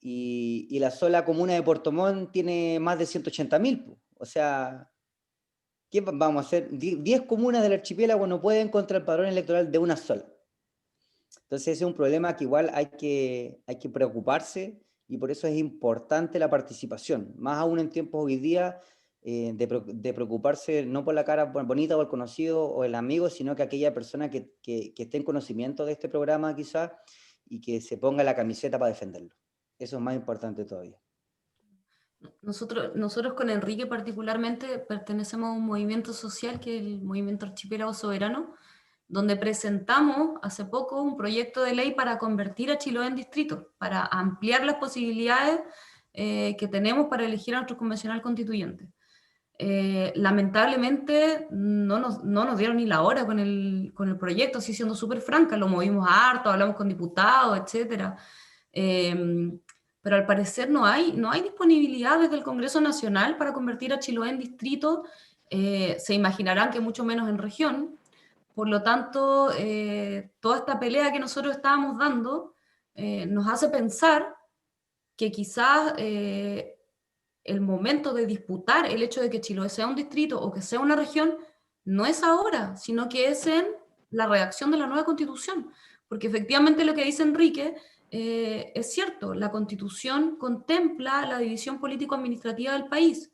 y la sola comuna de Puerto Montt tiene más de 180.000. O sea, ¿qué vamos a hacer? 10 comunas del archipiélago no pueden contra el padrón electoral de una sola. Entonces ese es un problema que igual hay que preocuparse, y por eso es importante la participación, más aún en tiempos hoy día, de preocuparse no por la cara bonita o el conocido o el amigo, sino que aquella persona que esté en conocimiento de este programa quizás, y que se ponga la camiseta para defenderlo. Eso es más importante todavía. Nosotros con Enrique particularmente pertenecemos a un movimiento social que es el Movimiento Archipiélago Soberano, donde presentamos hace poco un proyecto de ley para convertir a Chiloé en distrito, para ampliar las posibilidades que tenemos para elegir a nuestro convencional constituyente. Lamentablemente no nos dieron ni la hora con el proyecto, así siendo súper franca, lo movimos harto, hablamos con diputados, etc. Pero al parecer no hay disponibilidad desde el Congreso Nacional para convertir a Chiloé en distrito. Se imaginarán que mucho menos en región. Por lo tanto, toda esta pelea que nosotros estábamos dando nos hace pensar que quizás el momento de disputar el hecho de que Chiloé sea un distrito o que sea una región no es ahora, sino que es en la redacción de la nueva Constitución, porque efectivamente lo que dice Enrique es cierto, la Constitución contempla la división político-administrativa del país,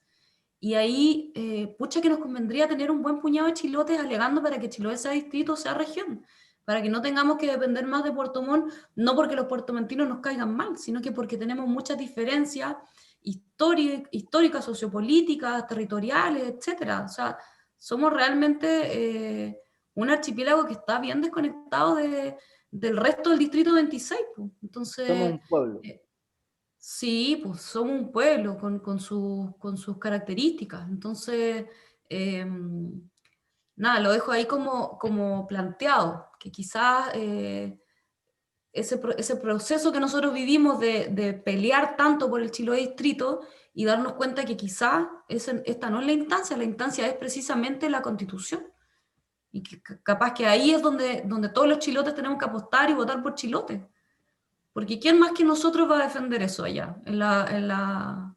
y ahí, pucha que nos convendría tener un buen puñado de chilotes alegando para que Chiloé sea distrito o sea región, para que no tengamos que depender más de Puerto Montt, no porque los puertomentinos nos caigan mal, sino que porque tenemos muchas diferencias históricas, sociopolíticas, territoriales, etcétera. O sea, somos realmente un archipiélago que está bien desconectado del resto del distrito 26. Pues. Entonces, Somos un pueblo. sí, pues somos un pueblo con sus características. Entonces, nada, lo dejo ahí como planteado, que quizás ese proceso que nosotros vivimos de pelear tanto por el Chiloé distrito y darnos cuenta que quizás esta no es la instancia es precisamente la Constitución. Y que capaz que ahí es donde todos los chilotes tenemos que apostar y votar por Chilote. Porque ¿quién más que nosotros va a defender eso allá, en la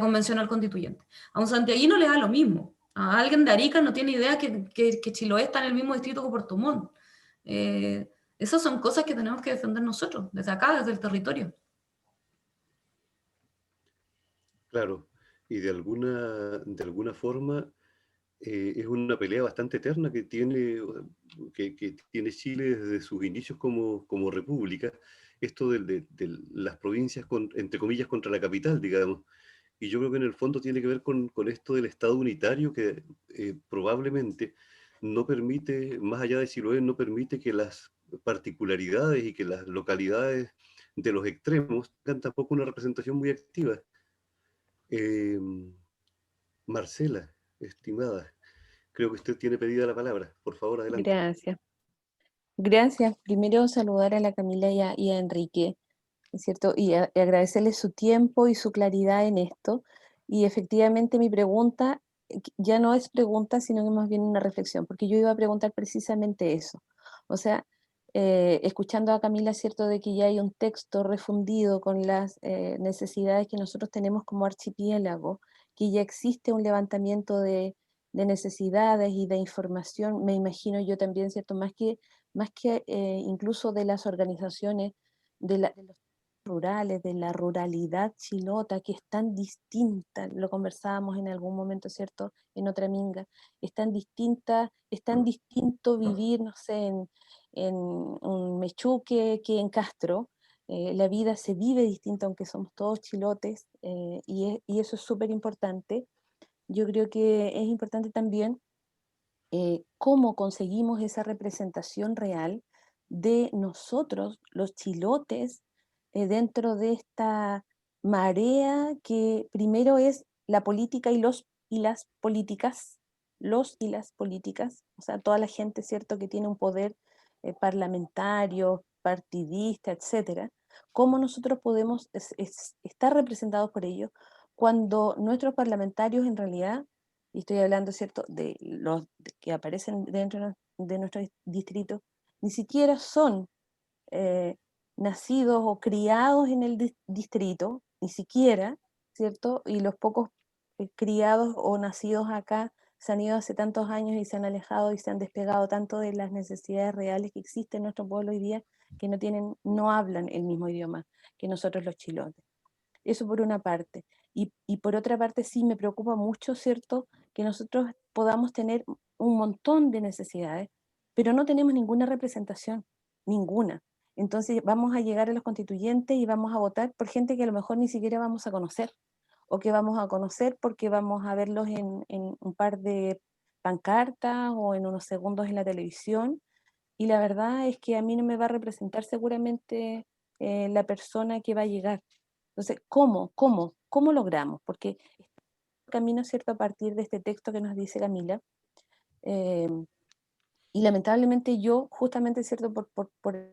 convencional constituyente? A un santiaguino le da lo mismo. A alguien de Arica no tiene idea que Chiloé está en el mismo distrito que Puerto Montt. Esas son cosas que tenemos que defender nosotros, desde acá, desde el territorio. Claro, y de alguna forma es una pelea bastante eterna que tiene Chile desde sus inicios como república, esto de las provincias, entre comillas, contra la capital, digamos. Y yo creo que en el fondo tiene que ver con esto del Estado unitario que probablemente no permite, más allá de Chiloé, no permite que las particularidades y que las localidades de los extremos tengan tampoco una representación muy activa. Eh, Marcela, estimada, creo que usted tiene pedida la palabra. Por favor, adelante. Gracias. Gracias. Primero saludar a la Camila y a Enrique, ¿es cierto? Y agradecerles su tiempo y su claridad en esto. Y efectivamente mi pregunta ya no es pregunta, sino que más bien una reflexión, porque yo iba a preguntar precisamente eso. O sea, escuchando a Camila, ¿cierto? De que ya hay un texto refundido con las necesidades que nosotros tenemos como archipiélago, que ya existe un levantamiento de necesidades y de información, me imagino yo también, ¿cierto? Más que incluso de las organizaciones de los rurales, de la ruralidad chilota, que es tan distinta, lo conversábamos en algún momento, ¿cierto? En otra minga, es tan distinta, es tan distinto vivir, no sé, en un Mechuque que en Castro. La vida se vive distinta, aunque somos todos chilotes, y eso es súper importante. Yo creo que es importante también cómo conseguimos esa representación real de nosotros, los chilotes, dentro de esta marea que primero es la política y las políticas, los y las políticas, o sea, toda la gente, ¿cierto?, que tiene un poder parlamentario, partidista, etcétera, cómo nosotros podemos estar representados por ellos cuando nuestros parlamentarios en realidad, y estoy hablando, ¿cierto?, de los que aparecen dentro de nuestro distrito, ni siquiera son nacidos o criados en el distrito, ni siquiera, ¿cierto? Y los pocos criados o nacidos acá se han ido hace tantos años y se han alejado y se han despegado tanto de las necesidades reales que existen en nuestro pueblo hoy día, que no hablan el mismo idioma que nosotros los chilotes. Eso por una parte. Y por otra parte sí me preocupa mucho, ¿cierto?, que nosotros podamos tener un montón de necesidades, pero no tenemos ninguna representación, ninguna. Entonces vamos a llegar a los constituyentes y vamos a votar por gente que a lo mejor ni siquiera vamos a conocer, o que vamos a conocer porque vamos a verlos en un par de pancartas o en unos segundos en la televisión, y la verdad es que a mí no me va a representar seguramente la persona que va a llegar. Entonces, ¿cómo logramos? Porque el camino, ¿cierto?, a partir de este texto que nos dice Camila, eh, y lamentablemente yo, justamente, ¿cierto?, por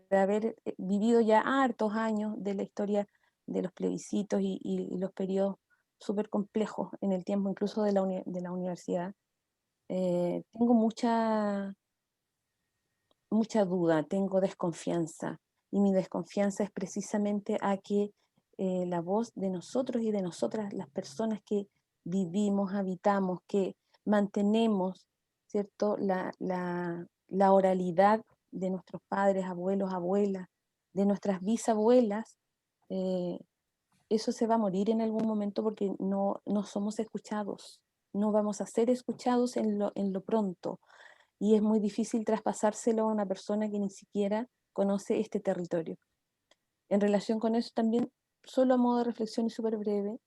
haber vivido ya hartos años de la historia de los plebiscitos y los periodos súper complejos en el tiempo, incluso de la universidad, tengo mucha duda, tengo desconfianza, y mi desconfianza es precisamente a que la voz de nosotros y de nosotras, las personas que vivimos, habitamos, que mantenemos, ¿cierto?, la oralidad de nuestros padres, abuelos, abuelas, de nuestras bisabuelas, eso se va a morir en algún momento porque no somos escuchados, no vamos a ser escuchados en lo pronto, y es muy difícil traspasárselo a una persona que ni siquiera conoce este territorio. En relación con eso también, solo a modo de reflexión y súper breve,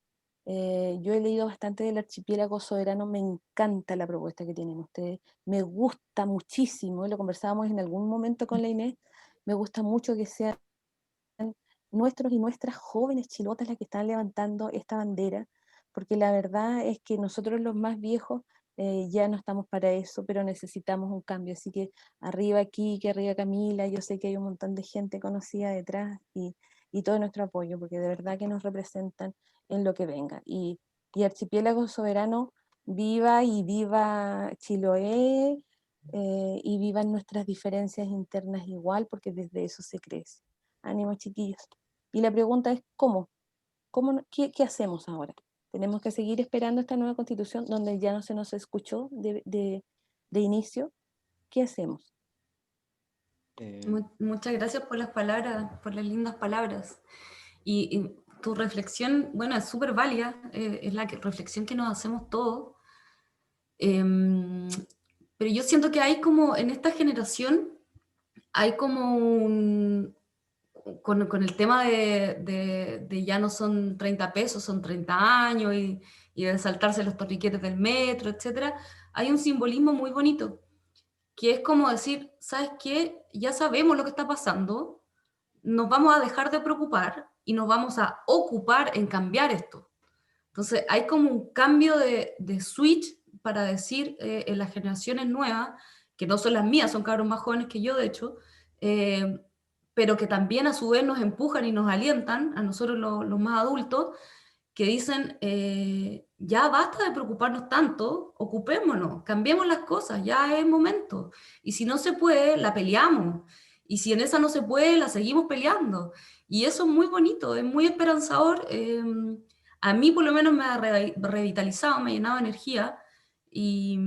yo he leído bastante del archipiélago soberano, me encanta la propuesta que tienen ustedes, me gusta muchísimo, lo conversábamos en algún momento con la Inés, me gusta mucho que sean nuestros y nuestras jóvenes chilotas las que están levantando esta bandera, porque la verdad es que nosotros los más viejos ya no estamos para eso, pero necesitamos un cambio, así que arriba Kike, arriba Camila, yo sé que hay un montón de gente conocida detrás y todo nuestro apoyo, porque de verdad que nos representan en lo que venga. Y Archipiélago Soberano, viva y viva Chiloé, y vivan nuestras diferencias internas igual, porque desde eso se crece. Ánimo, chiquillos. Y la pregunta es, ¿cómo? ¿Qué hacemos ahora? ¿Tenemos que seguir esperando esta nueva constitución donde ya no se nos escuchó de inicio? ¿Qué hacemos? Muchas gracias por las palabras, por las lindas palabras. Y tu reflexión, bueno, es súper válida, es la reflexión que nos hacemos todos. Pero yo siento que hay como, en esta generación, hay como con el tema de ya no son 30 pesos, son 30 años, y de saltarse los torniquetes del metro, etc., hay un simbolismo muy bonito, que es como decir, ¿sabes qué? Ya sabemos lo que está pasando, nos vamos a dejar de preocupar y nos vamos a ocupar en cambiar esto. Entonces hay como un cambio de switch para decir en las generaciones nuevas, que no son las mías, son cabros más jóvenes que yo, de hecho, pero que también a su vez nos empujan y nos alientan, a nosotros los más adultos, que dicen, ya basta de preocuparnos tanto, ocupémonos, cambiemos las cosas, ya es momento. Y si no se puede, la peleamos. Y si en esa no se puede, la seguimos peleando. Y eso es muy bonito, es muy esperanzador. A mí por lo menos me ha revitalizado, me ha llenado de energía. Y,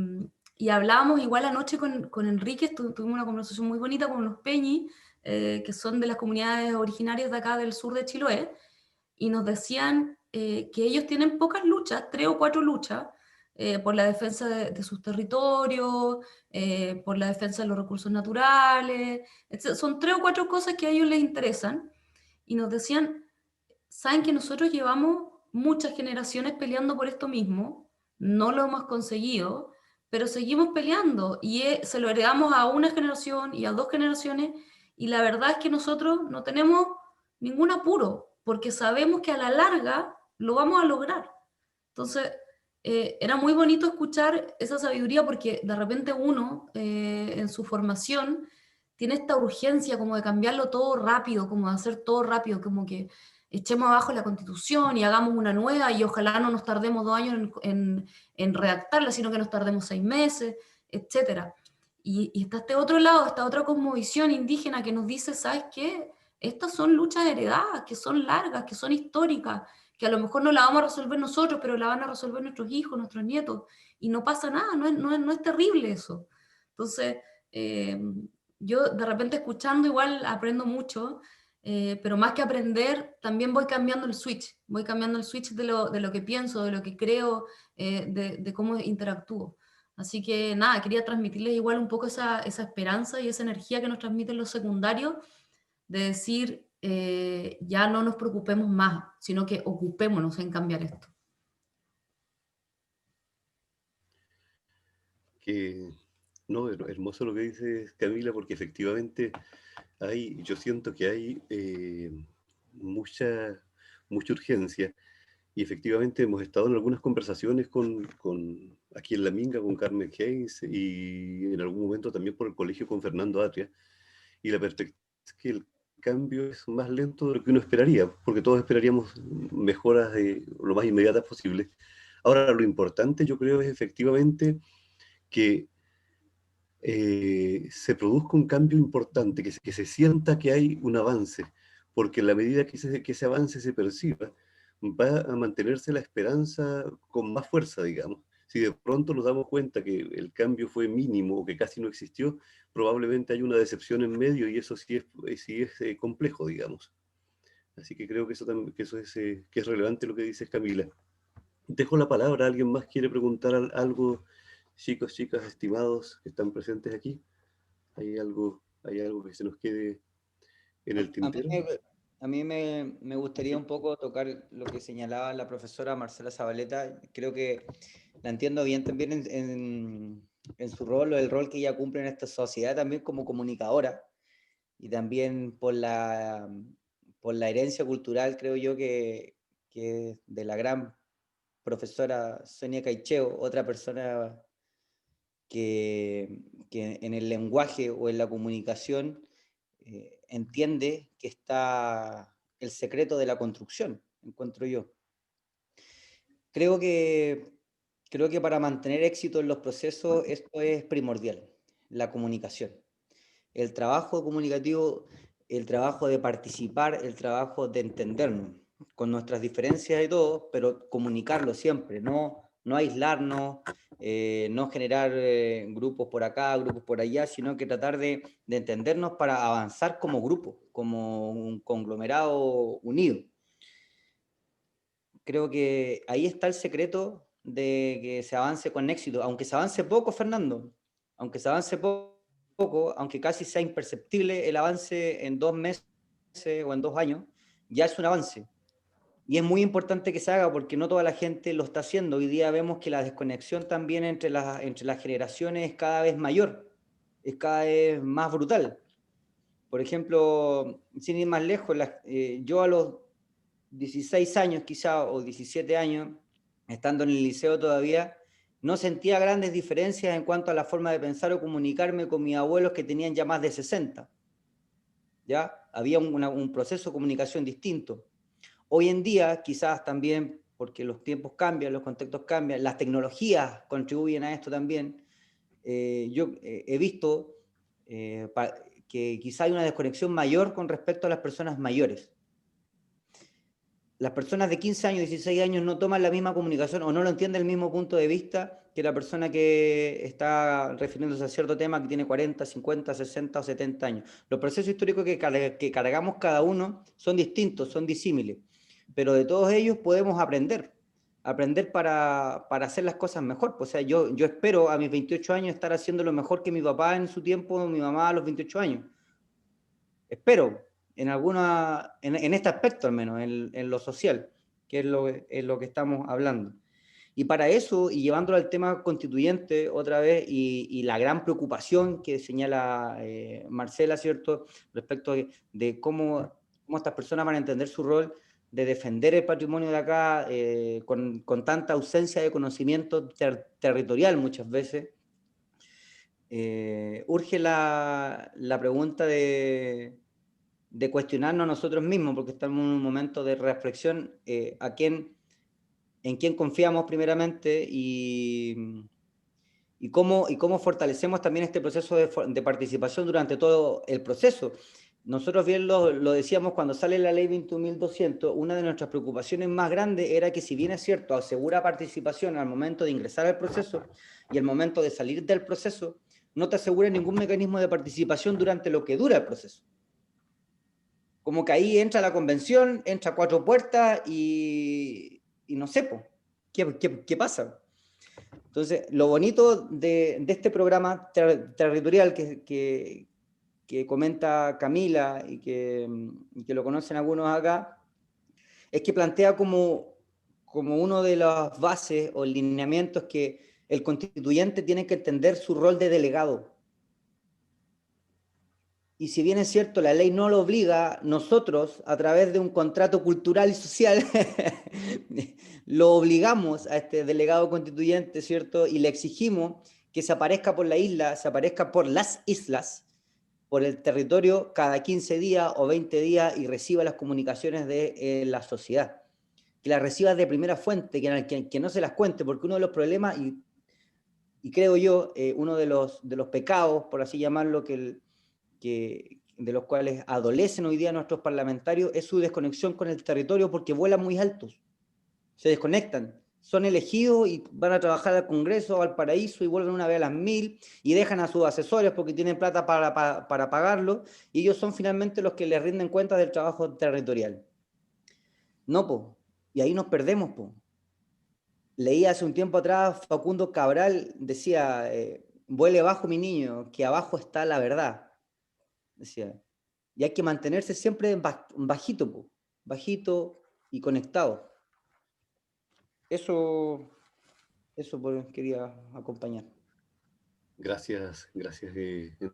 y hablábamos igual anoche con Enrique, tuvimos una conversación muy bonita con unos peñis, que son de las comunidades originarias de acá del sur de Chiloé, y nos decían que ellos tienen pocas luchas, 3 o 4 luchas, por la defensa de sus territorios, por la defensa de los recursos naturales, etc. Son 3 o 4 cosas que a ellos les interesan, y nos decían, saben que nosotros llevamos muchas generaciones peleando por esto mismo, no lo hemos conseguido, pero seguimos peleando, y se lo heredamos a una generación y a 2 generaciones, y la verdad es que nosotros no tenemos ningún apuro, porque sabemos que a la larga lo vamos a lograr. Entonces, era muy bonito escuchar esa sabiduría, porque de repente uno, en su formación, tiene esta urgencia como de cambiarlo todo rápido, como de hacer todo rápido, como que echemos abajo la Constitución y hagamos una nueva, y ojalá no nos tardemos 2 años en redactarla, sino que nos tardemos 6 meses, etc. Y está este otro lado, esta otra cosmovisión indígena que nos dice, ¿sabes qué? Estas son luchas heredadas, que son largas, que son históricas, que a lo mejor no la vamos a resolver nosotros, pero la van a resolver nuestros hijos, nuestros nietos, y no pasa nada, no es terrible eso. Entonces, yo de repente escuchando igual aprendo mucho, pero más que aprender, también voy cambiando el switch de lo que pienso, de lo que creo, de cómo interactúo. Así que nada, quería transmitirles igual un poco esa esperanza y esa energía que nos transmiten los secundarios, de decir, ya no nos preocupemos más, sino que ocupémonos en cambiar esto. No, hermoso lo que dices, Camila, porque efectivamente yo siento que hay mucha urgencia, y efectivamente hemos estado en algunas conversaciones aquí en La Minga con Carmen Hayes, y en algún momento también por el colegio con Fernando Atria, y la perspectiva es que el cambio es más lento de lo que uno esperaría, porque todos esperaríamos mejoras lo más inmediatas posible. Ahora, lo importante yo creo es efectivamente que se produzca un cambio importante, que se sienta que hay un avance, porque en la medida que ese avance se perciba, va a mantenerse la esperanza con más fuerza, digamos. Si de pronto nos damos cuenta que el cambio fue mínimo o que casi no existió, probablemente hay una decepción en medio y eso sí es complejo, digamos. Así que creo que eso, que eso es, que es relevante lo que dices, Camila. Dejo la palabra. ¿Alguien más quiere preguntar algo? Chicos, chicas, estimados que están presentes aquí. ¿Hay algo que se nos quede en el tintero? A mí me gustaría un poco tocar lo que señalaba la profesora Marcela Zabaleta. Creo que la entiendo bien también en su rol, o el rol que ella cumple en esta sociedad también como comunicadora, y también por la herencia cultural, creo yo, que de la gran profesora Sonia Caicheo, otra persona que en el lenguaje o en la comunicación entiende que está el secreto de la construcción, encuentro yo. Creo que para mantener éxito en los procesos esto es primordial, la comunicación. El trabajo comunicativo, el trabajo de participar, el trabajo de entendernos, con nuestras diferencias y todo, pero comunicarlo siempre, no aislarnos, no generar grupos por acá, grupos por allá, sino que tratar de entendernos para avanzar como grupo, como un conglomerado unido. Creo que ahí está el secreto de que se avance con éxito, aunque se avance poco, Fernando, aunque se avance poco, aunque casi sea imperceptible el avance en 2 meses o en 2 años, ya es un avance. Y es muy importante que se haga porque no toda la gente lo está haciendo. Hoy día vemos que la desconexión también entre las generaciones es cada vez mayor, es cada vez más brutal. Por ejemplo, sin ir más lejos, yo a los 16 años quizá, o 17 años, estando en el liceo todavía, no sentía grandes diferencias en cuanto a la forma de pensar o comunicarme con mis abuelos que tenían ya más de 60. ¿Ya? Había un proceso de comunicación distinto. Hoy en día, quizás también, porque los tiempos cambian, los contextos cambian, las tecnologías contribuyen a esto también, yo he visto que quizá hay una desconexión mayor con respecto a las personas mayores. Las personas de 15 años, 16 años no toman la misma comunicación o no lo entienden el mismo punto de vista que la persona que está refiriéndose a cierto tema que tiene 40, 50, 60 o 70 años. Los procesos históricos que cargamos cada uno son distintos, son disímiles, pero de todos ellos podemos aprender para hacer las cosas mejor. O sea, yo espero a mis 28 años estar haciendo lo mejor que mi papá en su tiempo, o mi mamá a los 28 años. Espero. En este aspecto al menos, en lo social, que es lo que estamos hablando. Y para eso, y llevándolo al tema constituyente otra vez, y la gran preocupación que señala Marcela, ¿cierto?, respecto de cómo estas personas van a entender su rol de defender el patrimonio de acá, con tanta ausencia de conocimiento territorial muchas veces, urge la pregunta de cuestionarnos a nosotros mismos, porque estamos en un momento de reflexión en quién confiamos primeramente y cómo fortalecemos también este proceso de participación durante todo el proceso. Nosotros bien lo decíamos cuando sale la ley 21.200, una de nuestras preocupaciones más grandes era que, si bien es cierto, asegura participación al momento de ingresar al proceso y al momento de salir del proceso, no te asegura ningún mecanismo de participación durante lo que dura el proceso. Como que ahí entra la convención, entra 4 puertas y no sé, ¿qué pasa? Entonces, lo bonito de este programa territorial que comenta Camila y que lo conocen algunos acá, es que plantea como uno de las bases o lineamientos que el constituyente tiene que entender su rol de delegado. Y si bien es cierto, la ley no lo obliga, nosotros, a través de un contrato cultural y social, lo obligamos a este delegado constituyente, ¿cierto? Y le exigimos que se aparezca por la isla, se aparezca por las islas, por el territorio, cada 15 días o 20 días y reciba las comunicaciones de la sociedad. Que las reciba de primera fuente, que no se las cuente, porque uno de los problemas, y creo yo, uno de los pecados, por así llamarlo, de los cuales adolecen hoy día nuestros parlamentarios, es su desconexión con el territorio, porque vuelan muy altos, se desconectan, son elegidos y van a trabajar al Congreso o al Paraíso y vuelven una vez a las 1000 y dejan a sus asesores porque tienen plata para pagarlo, y ellos son finalmente los que les rinden cuenta del trabajo territorial. No, po, y ahí nos perdemos, po. Leí hace un tiempo atrás, Facundo Cabral decía, vuele bajo mi niño, que abajo está la verdad, decía. Y hay que mantenerse siempre bajito, po, bajito y conectado. Eso quería acompañar. Gracias,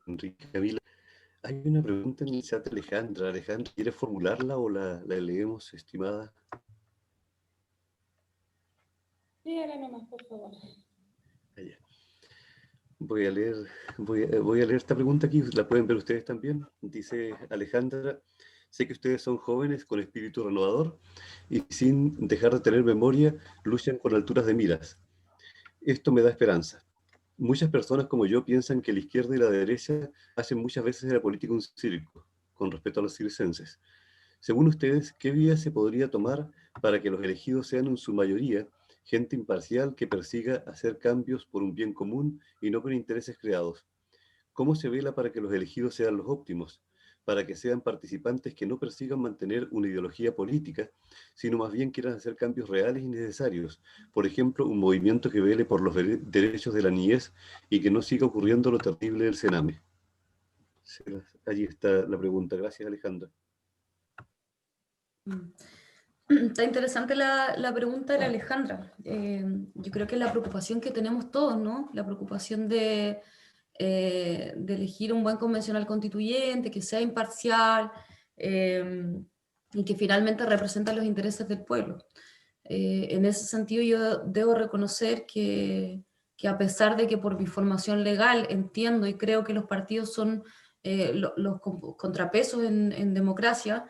Enrique Camila. Hay una pregunta en el chat de Alejandra. Alejandra, ¿quiere formularla o la leemos, estimada? Sí, ahora nomás, por favor. Allá. Voy a leer esta pregunta aquí, la pueden ver ustedes también. Dice Alejandra: sé que ustedes son jóvenes con espíritu renovador y sin dejar de tener memoria, luchan con alturas de miras. Esto me da esperanza. Muchas personas como yo piensan que la izquierda y la derecha hacen muchas veces de la política un circo, con respecto a los circenses. Según ustedes, ¿qué vía se podría tomar para que los elegidos sean en su mayoría gente imparcial que persiga hacer cambios por un bien común y no con intereses creados? ¿Cómo se vela para que los elegidos sean los óptimos? Para que sean participantes que no persigan mantener una ideología política, sino más bien quieran hacer cambios reales y necesarios. Por ejemplo, un movimiento que vele por los derechos de la niñez y que no siga ocurriendo lo terrible del Sename. Allí está la pregunta. Gracias, Alejandra. Está interesante la pregunta de la Alejandra. Yo creo que es la preocupación que tenemos todos, ¿no? La preocupación de elegir un buen convencional constituyente, que sea imparcial y que finalmente representa los intereses del pueblo. En ese sentido yo debo reconocer que a pesar de que por mi formación legal entiendo y creo que los partidos son los contrapesos en democracia,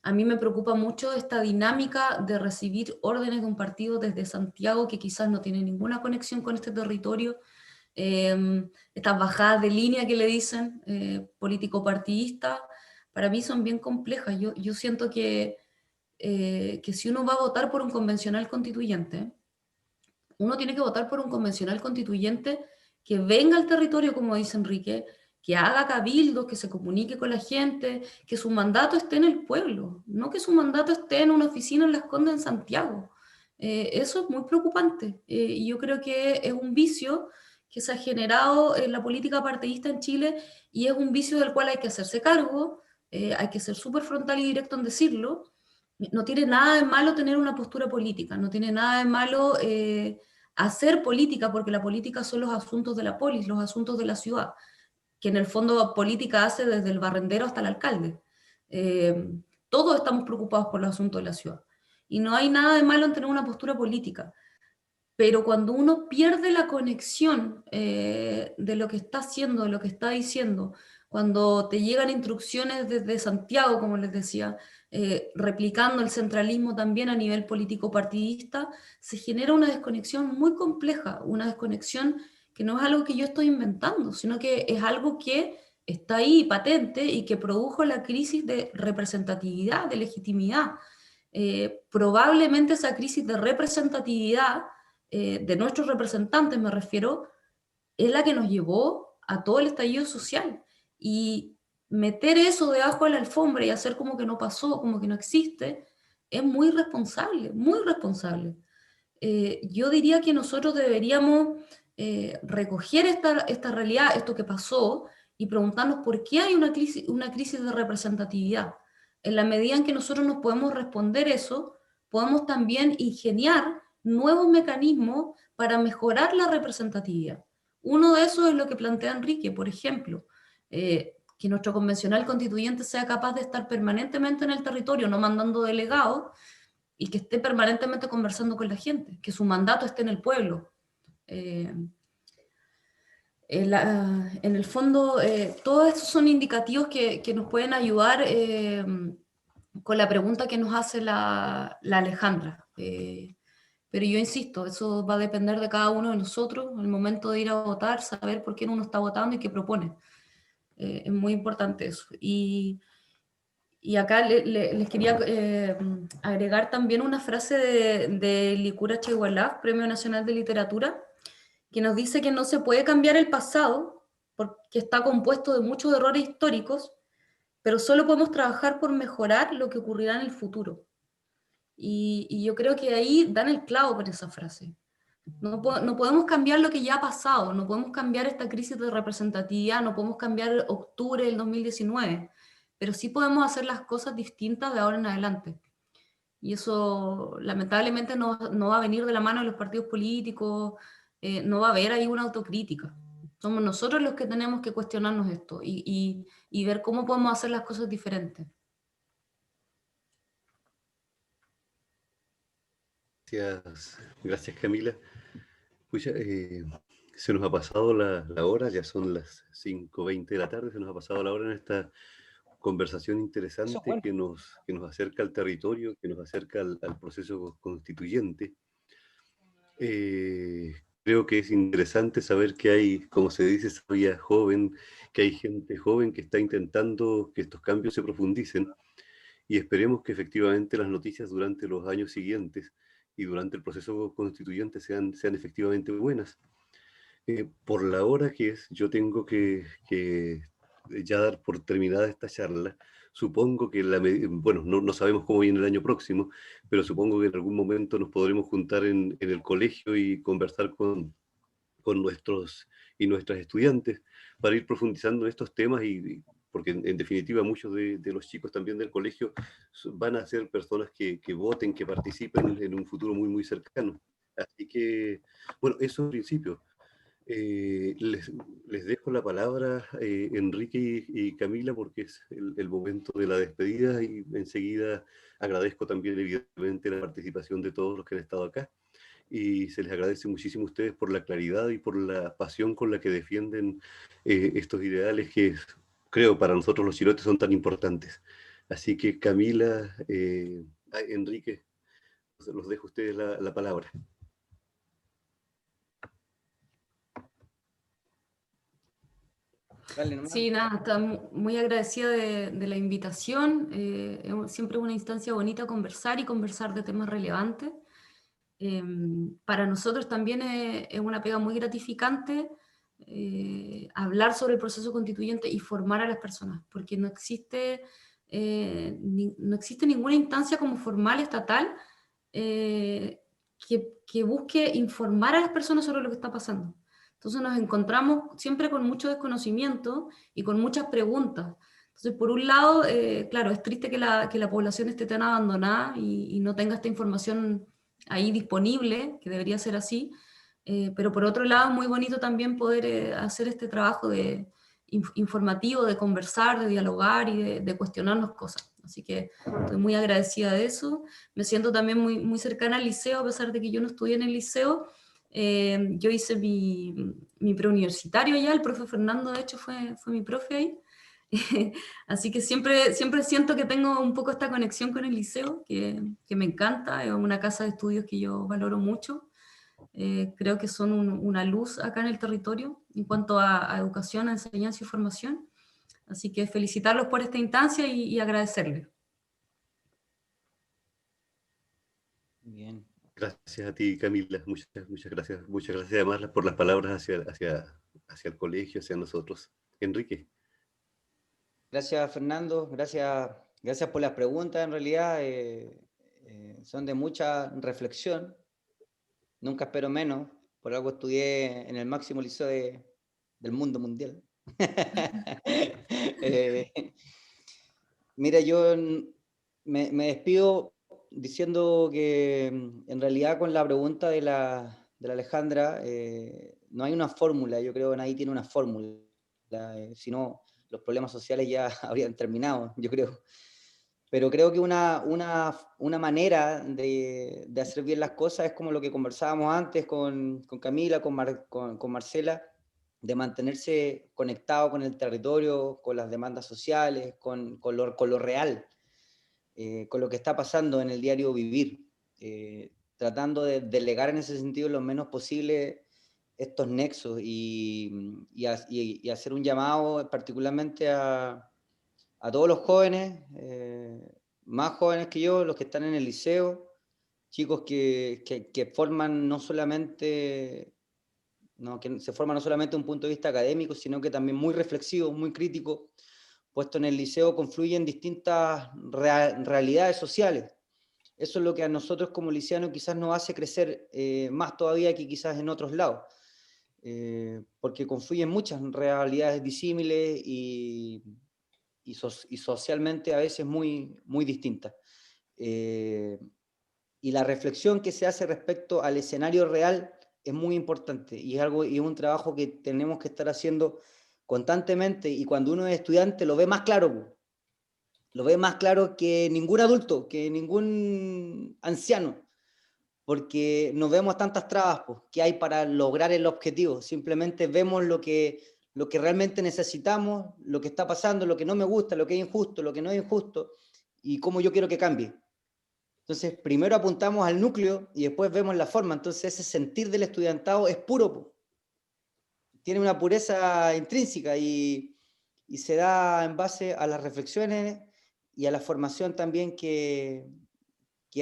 a mí me preocupa mucho esta dinámica de recibir órdenes de un partido desde Santiago que quizás no tiene ninguna conexión con este territorio, estas bajadas de línea que le dicen, político-partidista, para mí son bien complejas. Yo siento que si uno va a votar por un convencional constituyente, uno tiene que votar por un convencional constituyente que venga al territorio, como dice Enrique, que haga cabildos, que se comunique con la gente, que su mandato esté en el pueblo, no que su mandato esté en una oficina en Las Condes en Santiago. Eso es muy preocupante. Y yo creo que es un vicio que se ha generado en la política partidista en Chile y es un vicio del cual hay que hacerse cargo, hay que ser súper frontal y directo en decirlo. No tiene nada de malo tener una postura política, no tiene nada de malo hacer política, porque la política son los asuntos de la polis, los asuntos de la ciudad, que en el fondo política hace desde el barrendero hasta el alcalde. Todos estamos preocupados por los asuntos de la ciudad. Y no hay nada de malo en tener una postura política. Pero cuando uno pierde la conexión de lo que está haciendo, de lo que está diciendo, cuando te llegan instrucciones desde Santiago, como les decía, replicando el centralismo también a nivel político partidista, se genera una desconexión muy compleja, una desconexión que no es algo que yo estoy inventando, sino que es algo que está ahí patente y que produjo la crisis de representatividad, de legitimidad. Probablemente esa crisis de representatividad de nuestros representantes, me refiero, es la que nos llevó a todo el estallido social. Y meter eso debajo de la alfombra y hacer como que no pasó, como que no existe, es muy responsable, muy responsable. Yo diría que nosotros deberíamos recoger esta realidad, esto que pasó, y preguntarnos por qué hay una crisis de representatividad. En la medida en que nosotros nos podemos responder eso, podemos también ingeniar nuevos mecanismos para mejorar la representatividad. Uno de esos es lo que plantea Enrique, por ejemplo, que nuestro convencional constituyente sea capaz de estar permanentemente en el territorio, no mandando delegados, y que esté permanentemente conversando con la gente, que su mandato esté en el pueblo. En el fondo, todos estos son indicativos que nos pueden ayudar con la pregunta que nos hace la Alejandra. Pero yo insisto, eso va a depender de cada uno de nosotros, al momento de ir a votar, saber por qué uno está votando y qué propone. Es muy importante eso. Y Y acá les quería agregar también una frase de Licura Chaigualaf, Premio Nacional de Literatura, que nos dice que no se puede cambiar el pasado, porque está compuesto de muchos errores históricos, pero solo podemos trabajar por mejorar lo que ocurrirá en el futuro. Y yo creo que ahí dan el clavo con esa frase. No podemos cambiar lo que ya ha pasado, no podemos cambiar esta crisis de representatividad, no podemos cambiar octubre del 2019, pero sí podemos hacer las cosas distintas de ahora en adelante. Y eso lamentablemente no va a venir de la mano de los partidos políticos, no va a haber ahí una autocrítica. Somos nosotros los que tenemos que cuestionarnos esto y ver cómo podemos hacer las cosas diferentes. Gracias Camila. Pucha, se nos ha pasado la hora, ya son las 5:20 de la tarde, se nos ha pasado la hora en esta conversación interesante que nos acerca al territorio, que nos acerca al proceso constituyente. Creo que es interesante saber que hay, como se dice, sabia joven, que hay gente joven que está intentando que estos cambios se profundicen, y esperemos que efectivamente las noticias durante los años siguientes y durante el proceso constituyente sean efectivamente buenas. Por la hora que es, yo tengo que ya dar por terminada esta charla. Supongo que, bueno, no sabemos cómo viene el año próximo, pero supongo que en algún momento nos podremos juntar en el colegio y conversar con nuestros y nuestras estudiantes para ir profundizando en estos temas, porque en definitiva muchos de los chicos también del colegio van a ser personas que voten, que participen en un futuro muy, muy cercano. Así que, bueno, eso en principio. Les dejo la palabra, Enrique y Camila, porque es el momento de la despedida, y enseguida agradezco también evidentemente la participación de todos los que han estado acá, y se les agradece muchísimo a ustedes por la claridad y por la pasión con la que defienden estos ideales que creo para nosotros los chilotes son tan importantes. Así que Camila, Enrique, los dejo a ustedes la palabra. Sí, nada, está muy agradecida de la invitación. Siempre es una instancia bonita conversar y conversar de temas relevantes. Para nosotros también es una pega muy gratificante hablar sobre el proceso constituyente y formar a las personas, porque no existe ninguna instancia como formal estatal que busque informar a las personas sobre lo que está pasando. Entonces nos encontramos siempre con mucho desconocimiento y con muchas preguntas. Entonces, por un lado, claro, es triste que la población esté tan abandonada y no tenga esta información ahí disponible, que debería ser así, pero por otro lado, muy bonito también poder hacer este trabajo informativo, de conversar, de dialogar y de cuestionarnos cosas. Así que estoy muy agradecida de eso. Me siento también muy, muy cercana al liceo, a pesar de que yo no estudié en el liceo. Yo hice mi preuniversitario ya, el profe Fernando de hecho fue mi profe ahí. Así que siempre siento que tengo un poco esta conexión con el liceo, que me encanta, es una casa de estudios que yo valoro mucho. Creo que son una luz acá en el territorio en cuanto a educación, a enseñanza y formación. Así que felicitarlos por esta instancia y agradecerles. Bien. Gracias a ti, Camila. Muchas gracias. Muchas gracias además por las palabras hacia el colegio, hacia nosotros. Enrique. Gracias, Fernando. Gracias por las preguntas. En realidad son de mucha reflexión. Nunca espero menos. Por algo estudié en el máximo liceo del mundo mundial. Mira, yo me despido diciendo que en realidad con la pregunta de la Alejandra no hay una fórmula. Yo creo que nadie tiene una fórmula. Si no, los problemas sociales ya habrían terminado, yo creo. Pero creo que una manera de hacer bien las cosas es como lo que conversábamos antes con Camila, con Marcela, de mantenerse conectado con el territorio, con las demandas sociales, con lo real, con lo que está pasando en el diario vivir, tratando de delegar en ese sentido lo menos posible estos nexos y hacer un llamado particularmente a a todos los jóvenes, más jóvenes que yo, los que están en el liceo, chicos que forman no solamente, que se forman no solamente un punto de vista académico, sino que también muy reflexivo, muy crítico, puesto en el liceo confluyen distintas realidades sociales. Eso es lo que a nosotros como liceanos quizás nos hace crecer más todavía que quizás en otros lados, porque confluyen muchas realidades disímiles y socialmente a veces muy, muy distintas. Y la reflexión que se hace respecto al escenario real es muy importante y es un trabajo que tenemos que estar haciendo constantemente, y cuando uno es estudiante lo ve más claro, lo ve más claro que ningún adulto, que ningún anciano, porque no vemos tantas trabas que hay para lograr el objetivo, simplemente vemos lo que realmente necesitamos, lo que está pasando, lo que no me gusta, lo que es injusto, lo que no es injusto, y cómo yo quiero que cambie. Entonces, primero apuntamos al núcleo y después vemos la forma. Entonces, ese sentir del estudiantado es puro, tiene una pureza intrínseca y se da en base a las reflexiones y a la formación también que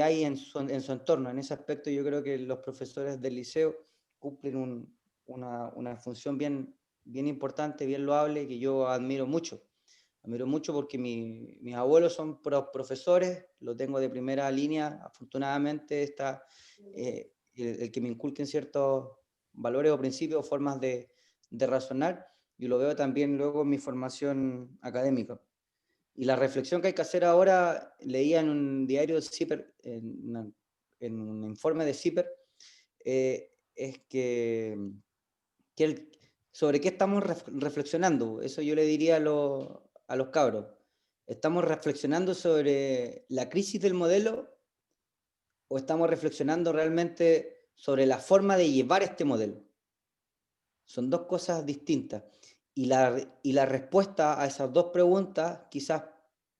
hay en su entorno. En ese aspecto yo creo que los profesores del liceo cumplen una función bien importante, bien loable, que yo admiro mucho. Admiro mucho porque mis abuelos son profesores, lo tengo de primera línea, afortunadamente está el que me inculquen ciertos valores o principios, formas de razonar, y lo veo también luego en mi formación académica. Y la reflexión que hay que hacer ahora, leía en un diario de CIPER, en un informe de CIPER, es que sobre qué estamos reflexionando. Eso yo le diría a los cabros. ¿Estamos reflexionando sobre la crisis del modelo o estamos reflexionando realmente sobre la forma de llevar este modelo? Son dos cosas distintas. Y la respuesta a esas dos preguntas quizás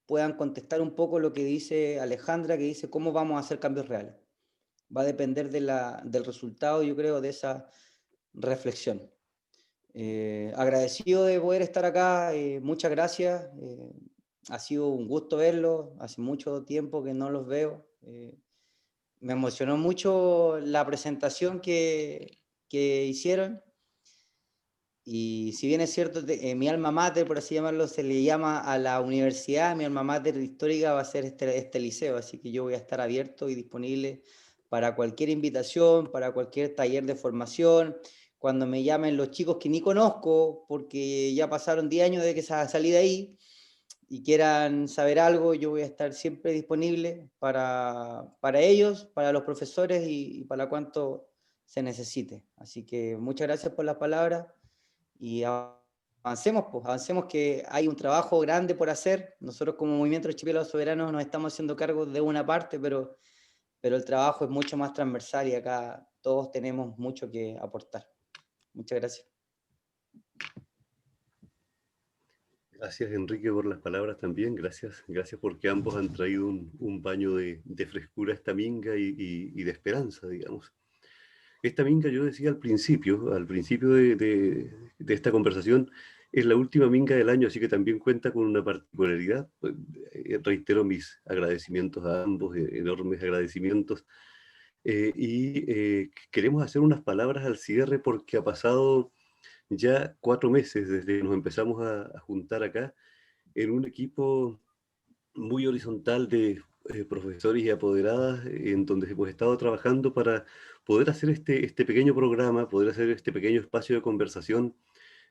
puedan contestar un poco lo que dice Alejandra, que dice cómo vamos a hacer cambios reales. Va a depender del resultado, yo creo, de esa reflexión. Agradecido de poder estar acá, muchas gracias. Ha sido un gusto verlos, hace mucho tiempo que no los veo. Me emocionó mucho la presentación que hicieron. Y si bien es cierto, mi alma mater, por así llamarlo, se le llama a la universidad, mi alma mater histórica va a ser este liceo, así que yo voy a estar abierto y disponible para cualquier invitación, para cualquier taller de formación, cuando me llamen los chicos que ni conozco, porque ya pasaron 10 años de que salí de ahí, y quieran saber algo, yo voy a estar siempre disponible para ellos, para los profesores y para cuanto se necesite. Así que muchas gracias por las palabras. Y avancemos, pues, avancemos, que hay un trabajo grande por hacer. Nosotros como Movimiento Archipiélagos Soberanos nos estamos haciendo cargo de una parte, pero el trabajo es mucho más transversal y acá todos tenemos mucho que aportar. Muchas gracias. Gracias, Enrique, por las palabras también. Gracias porque ambos han traído un baño de frescura a esta minga y de esperanza, digamos. Esta minga, yo decía al principio de esta conversación, es la última minga del año, así que también cuenta con una particularidad. Reitero mis agradecimientos a ambos, enormes agradecimientos. Queremos hacer unas palabras al cierre porque ha pasado ya 4 meses desde que nos empezamos a juntar acá en un equipo muy horizontal de profesores y apoderadas, en donde hemos estado trabajando para poder hacer este pequeño programa, poder hacer este pequeño espacio de conversación.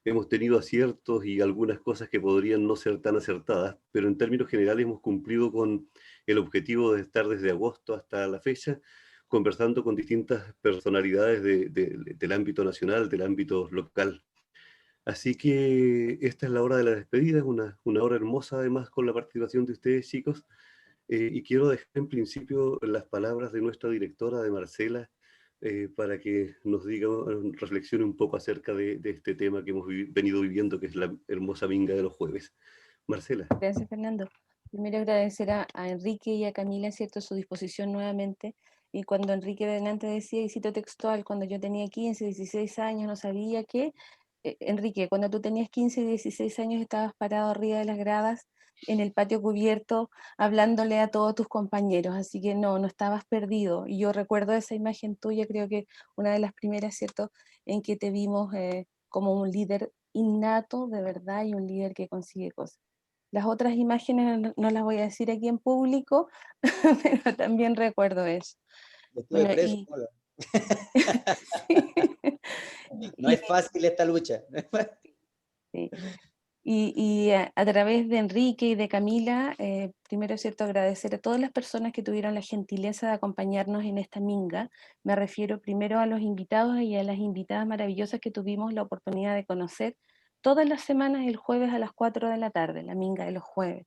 Hemos tenido aciertos y algunas cosas que podrían no ser tan acertadas, pero en términos generales hemos cumplido con el objetivo de estar desde agosto hasta la fecha conversando con distintas personalidades del ámbito nacional, del ámbito local. Así que esta es la hora de la despedida, es una hora hermosa además con la participación de ustedes, chicos. Y quiero dejar en principio las palabras de nuestra directora, de Marcela, para que nos diga, reflexione un poco acerca de este tema que hemos venido viviendo, que es la hermosa minga de los jueves. Marcela. Gracias, Fernando. Primero agradecer a Enrique y a Camila, ¿cierto?, su disposición nuevamente. Y cuando Enrique delante decía, y cito textual, cuando yo tenía 15, 16 años, no sabía qué. Enrique, cuando tú tenías 15, 16 años estabas parado arriba de las gradas en el patio cubierto hablándole a todos tus compañeros, así que no estabas perdido. Y yo recuerdo esa imagen tuya, creo que una de las primeras, ¿cierto?, en que te vimos como un líder innato de verdad y un líder que consigue cosas. Las otras imágenes no las voy a decir aquí en público, pero también recuerdo eso. Yo estuve Bueno, preso, Paula. No es fácil esta lucha. Sí. Y a través de Enrique y de Camila, primero es cierto agradecer a todas las personas que tuvieron la gentileza de acompañarnos en esta minga. Me refiero primero a los invitados y a las invitadas maravillosas que tuvimos la oportunidad de conocer todas las semanas el jueves a las 4 de la tarde, la minga de los jueves.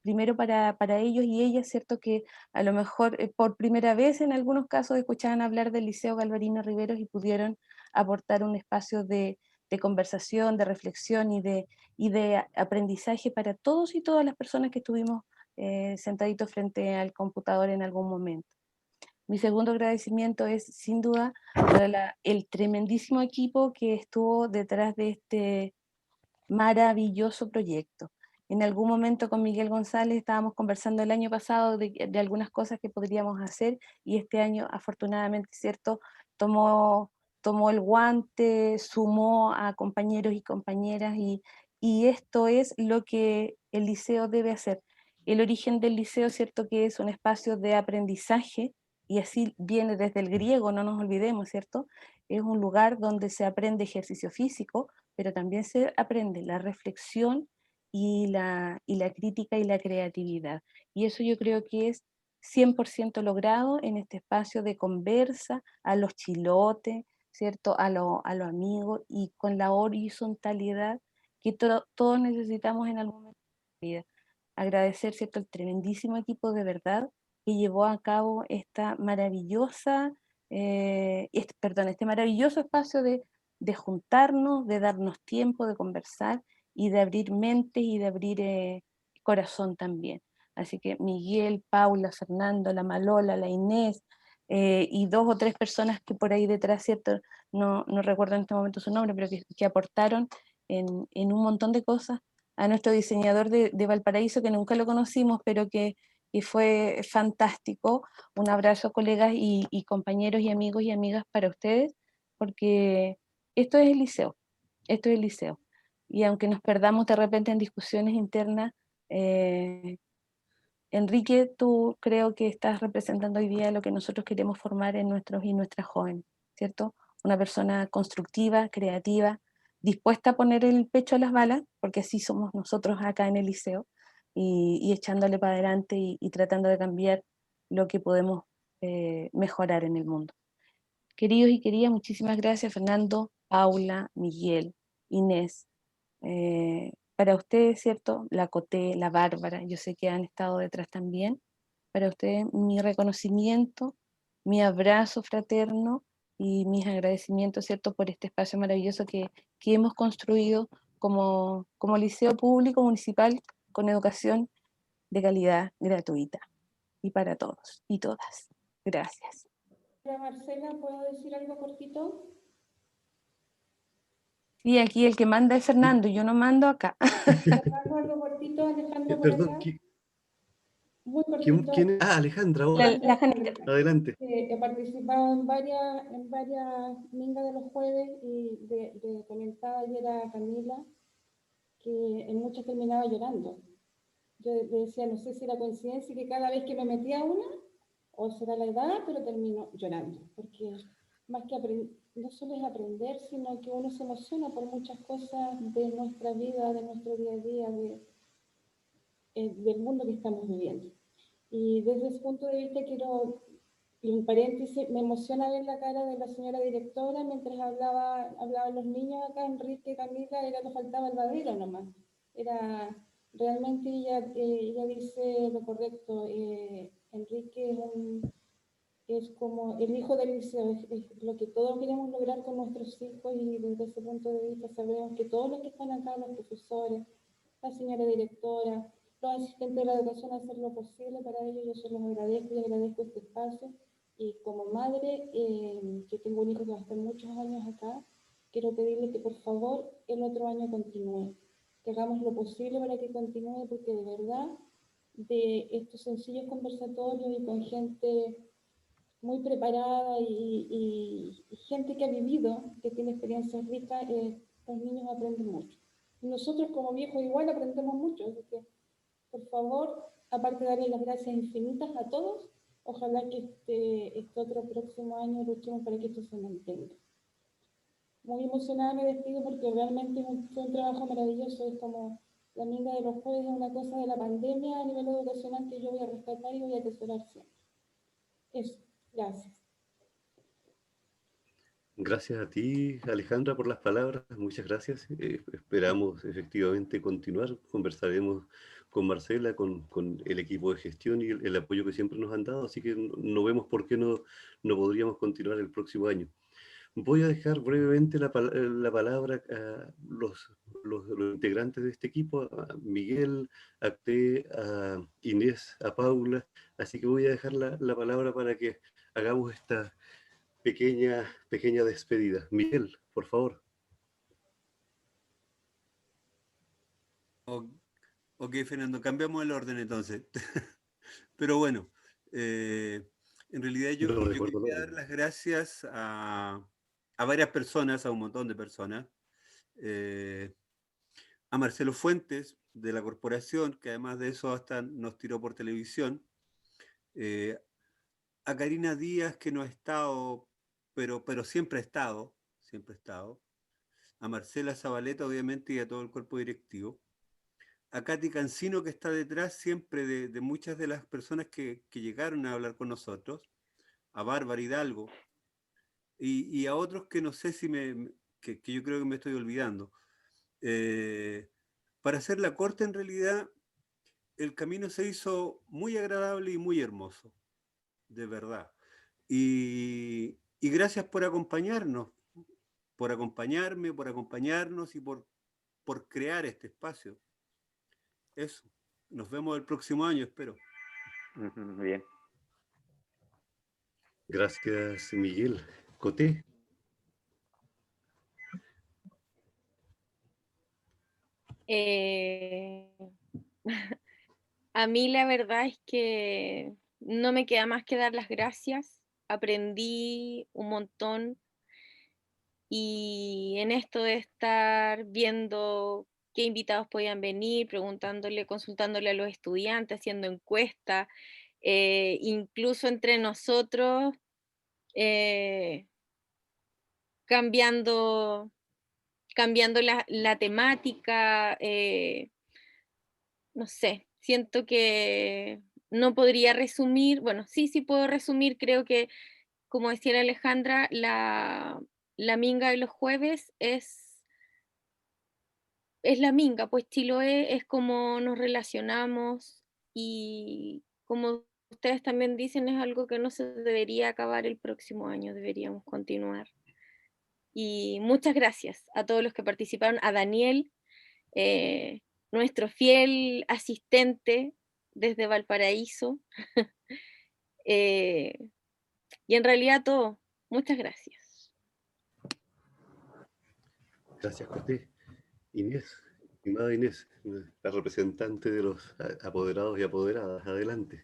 Primero para ellos y ellas, cierto que a lo mejor por primera vez en algunos casos escuchaban hablar del Liceo Galvarino Riveros y pudieron aportar un espacio de conversación, de reflexión y de aprendizaje para todos y todas las personas que estuvimos sentaditos frente al computador en algún momento. Mi segundo agradecimiento es sin duda para el tremendísimo equipo que estuvo detrás de este maravilloso proyecto. En algún momento con Miguel González estábamos conversando el año pasado de algunas cosas que podríamos hacer y este año afortunadamente, ¿cierto?, tomó el guante, sumó a compañeros y compañeras y esto es lo que el liceo debe hacer. El origen del liceo, ¿cierto?, que es un espacio de aprendizaje y así viene desde el griego, no nos olvidemos, ¿cierto? Es un lugar donde se aprende ejercicio físico, pero también se aprende la reflexión y la crítica y la creatividad. Y eso yo creo que es 100% logrado en este espacio de conversa, a los chilotes, ¿cierto? A los amigos y con la horizontalidad que todos necesitamos en algún momento de la vida. Agradecer, ¿cierto?, el tremendísimo equipo de verdad que llevó a cabo esta maravillosa, este maravilloso espacio de juntarnos, de darnos tiempo, de conversar y de abrir mentes y de abrir corazón también. Así que Miguel, Paula, Fernando, la Malola, la Inés y 2 o 3 personas que por ahí detrás, ¿cierto? No recuerdo en este momento su nombre, pero que aportaron en un montón de cosas. A nuestro diseñador de Valparaíso, que nunca lo conocimos, pero que fue fantástico. Un abrazo, colegas y compañeros y amigos y amigas para ustedes, porque esto es el liceo, esto es el liceo. Y aunque nos perdamos de repente en discusiones internas, Enrique, tú creo que estás representando hoy día lo que nosotros queremos formar en nuestros y nuestras jóvenes, ¿cierto? Una persona constructiva, creativa, dispuesta a poner el pecho a las balas, porque así somos nosotros acá en el liceo, y echándole para adelante y tratando de cambiar lo que podemos mejorar en el mundo. Queridos y queridas, muchísimas gracias, Fernando, Paula, Miguel, Inés. Para ustedes, ¿cierto? La Coté, la Bárbara, yo sé que han estado detrás también. Para ustedes, mi reconocimiento, mi abrazo fraterno y mis agradecimientos, ¿cierto?, por este espacio maravilloso que hemos construido como liceo público municipal con educación de calidad gratuita y para todos y todas. Gracias. Marcela, ¿puedo decir algo cortito? Sí, aquí el que manda es Fernando, yo no mando acá. Algo cortito, Alejandro, por Perdón, acá. Muy cortito. ¿quién es? Ah, Alejandra, hola. La Janita. Adelante. He participado en varias mingas de los jueves y le comentaba ayer a Camila que en muchas terminaba llorando. Yo le decía, no sé si era coincidencia que cada vez que me metía una, o será la edad, pero termino llorando, porque más que no solo es aprender, sino que uno se emociona por muchas cosas de nuestra vida, de nuestro día a día, del mundo que estamos viviendo. Y desde ese punto de vista quiero, y un paréntesis, me emociona ver la cara de la señora directora mientras hablaban los niños acá, Enrique, Camila, le faltaba el babero nomás. Era, realmente ella dice lo correcto, Enrique es como el hijo del liceo, es lo que todos queremos lograr con nuestros hijos y desde ese punto de vista sabemos que todos los que están acá, los profesores, la señora directora, los asistentes de la educación, hacer lo posible para ellos. Yo se los agradezco y agradezco este espacio. Y como madre, que tengo un hijo que va a estar muchos años acá, quiero pedirle que por favor el otro año continúe. que hagamos lo posible para que continúe, porque de verdad, de estos sencillos conversatorios y con gente muy preparada y gente que ha vivido, que tiene experiencias ricas, los niños aprenden mucho. Y nosotros como viejos igual aprendemos mucho, así que por favor, aparte de darle las gracias infinitas a todos, ojalá que este otro próximo año luchemos para que esto se mantenga. Muy emocionada me despido porque realmente fue un trabajo maravilloso, es como la minga de los jueves, es una cosa de la pandemia a nivel educacional que yo voy a rescatar y voy a atesorar siempre. Eso, gracias. Gracias a ti, Alejandra, por las palabras. Muchas gracias. Esperamos efectivamente continuar. Conversaremos con Marcela, con el equipo de gestión y el apoyo que siempre nos han dado. Así que no vemos por qué no podríamos continuar el próximo año. Voy a dejar brevemente la palabra a los integrantes de este equipo, a Miguel, a Té, a Inés, a Paula. Así que voy a dejar la palabra para que hagamos esta pequeña despedida. Miguel, por favor. Ok, Fernando, cambiamos el orden entonces. Pero bueno, en realidad yo No recuerdo el quería dar orden. las gracias a varias personas, a un montón de personas. A Marcelo Fuentes, de la corporación, que además de eso hasta nos tiró por televisión. A Karina Díaz, que no ha estado, pero siempre ha estado, siempre ha estado. A Marcela Zabaleta, obviamente, y a todo el cuerpo directivo. A Katy Cancino, que está detrás siempre de muchas de las personas que llegaron a hablar con nosotros. A Bárbara Hidalgo. Y a otros que no sé si que yo creo que me estoy olvidando. Para hacer la corte, en realidad, el camino se hizo muy agradable y muy hermoso, de verdad. Y gracias por acompañarnos, por acompañarme, por acompañarnos y por crear este espacio. Eso. Nos vemos el próximo año, espero. Bien. Gracias, Miguel. Coté. A mí la verdad es que no me queda más que dar las gracias. Aprendí un montón y en esto de estar viendo qué invitados podían venir, preguntándole, consultándole a los estudiantes, haciendo encuestas, incluso entre nosotros, cambiando la temática, no sé, siento que no podría resumir, bueno, sí puedo resumir, creo que, como decía Alejandra, la minga de los jueves es la minga, pues Chiloé es como nos relacionamos y como ustedes también dicen, es algo que no se debería acabar el próximo año, deberíamos continuar. Y muchas gracias a todos los que participaron, a Daniel, nuestro fiel asistente desde Valparaíso, y en realidad todo. Muchas gracias. Gracias, Coté. Inés, estimada Inés, la representante de los apoderados y apoderadas. Adelante.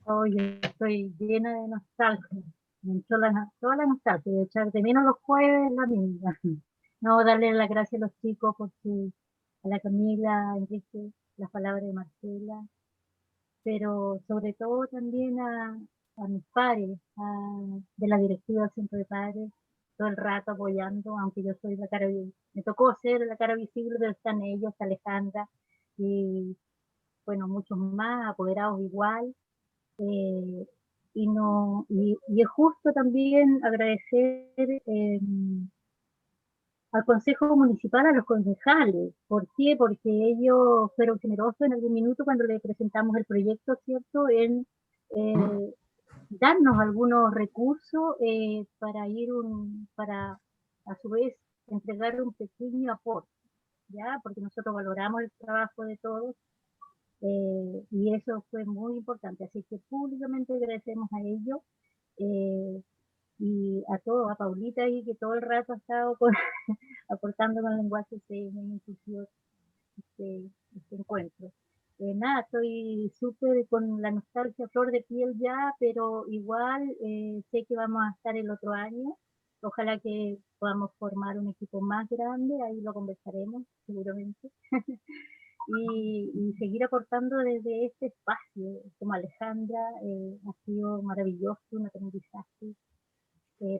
Oye, estoy llena de nostalgia. Me entró toda la nostalgia de echar de menos los jueves la misma. No, darle las gracias a los chicos porque a la Camila, a Enrique, las palabras de Marcela, pero sobre todo también a mis pares, de la directiva del centro de padres, todo el rato apoyando, aunque yo soy la cara, me tocó ser la cara visible, pero están ellos, Alejandra, y bueno, muchos más, apoderados igual. Y es justo también agradecer al Consejo Municipal, a los concejales. ¿Por qué? Porque ellos fueron generosos en algún minuto cuando le presentamos el proyecto, ¿cierto? En darnos algunos recursos para a su vez entregar un pequeño aporte, ¿ya? Porque nosotros valoramos el trabajo de todos. Y eso fue muy importante, así que públicamente agradecemos a ellos y a todos, a Paulita ahí que todo el rato ha estado aportando con el lenguaje inclusivo. este encuentro. Nada, estoy súper con la nostalgia a flor de piel ya, pero igual sé que vamos a estar el otro año. Ojalá que podamos formar un equipo más grande, ahí lo conversaremos seguramente. Y seguir aportando desde este espacio, como Alejandra, ha sido maravilloso, un aprendizaje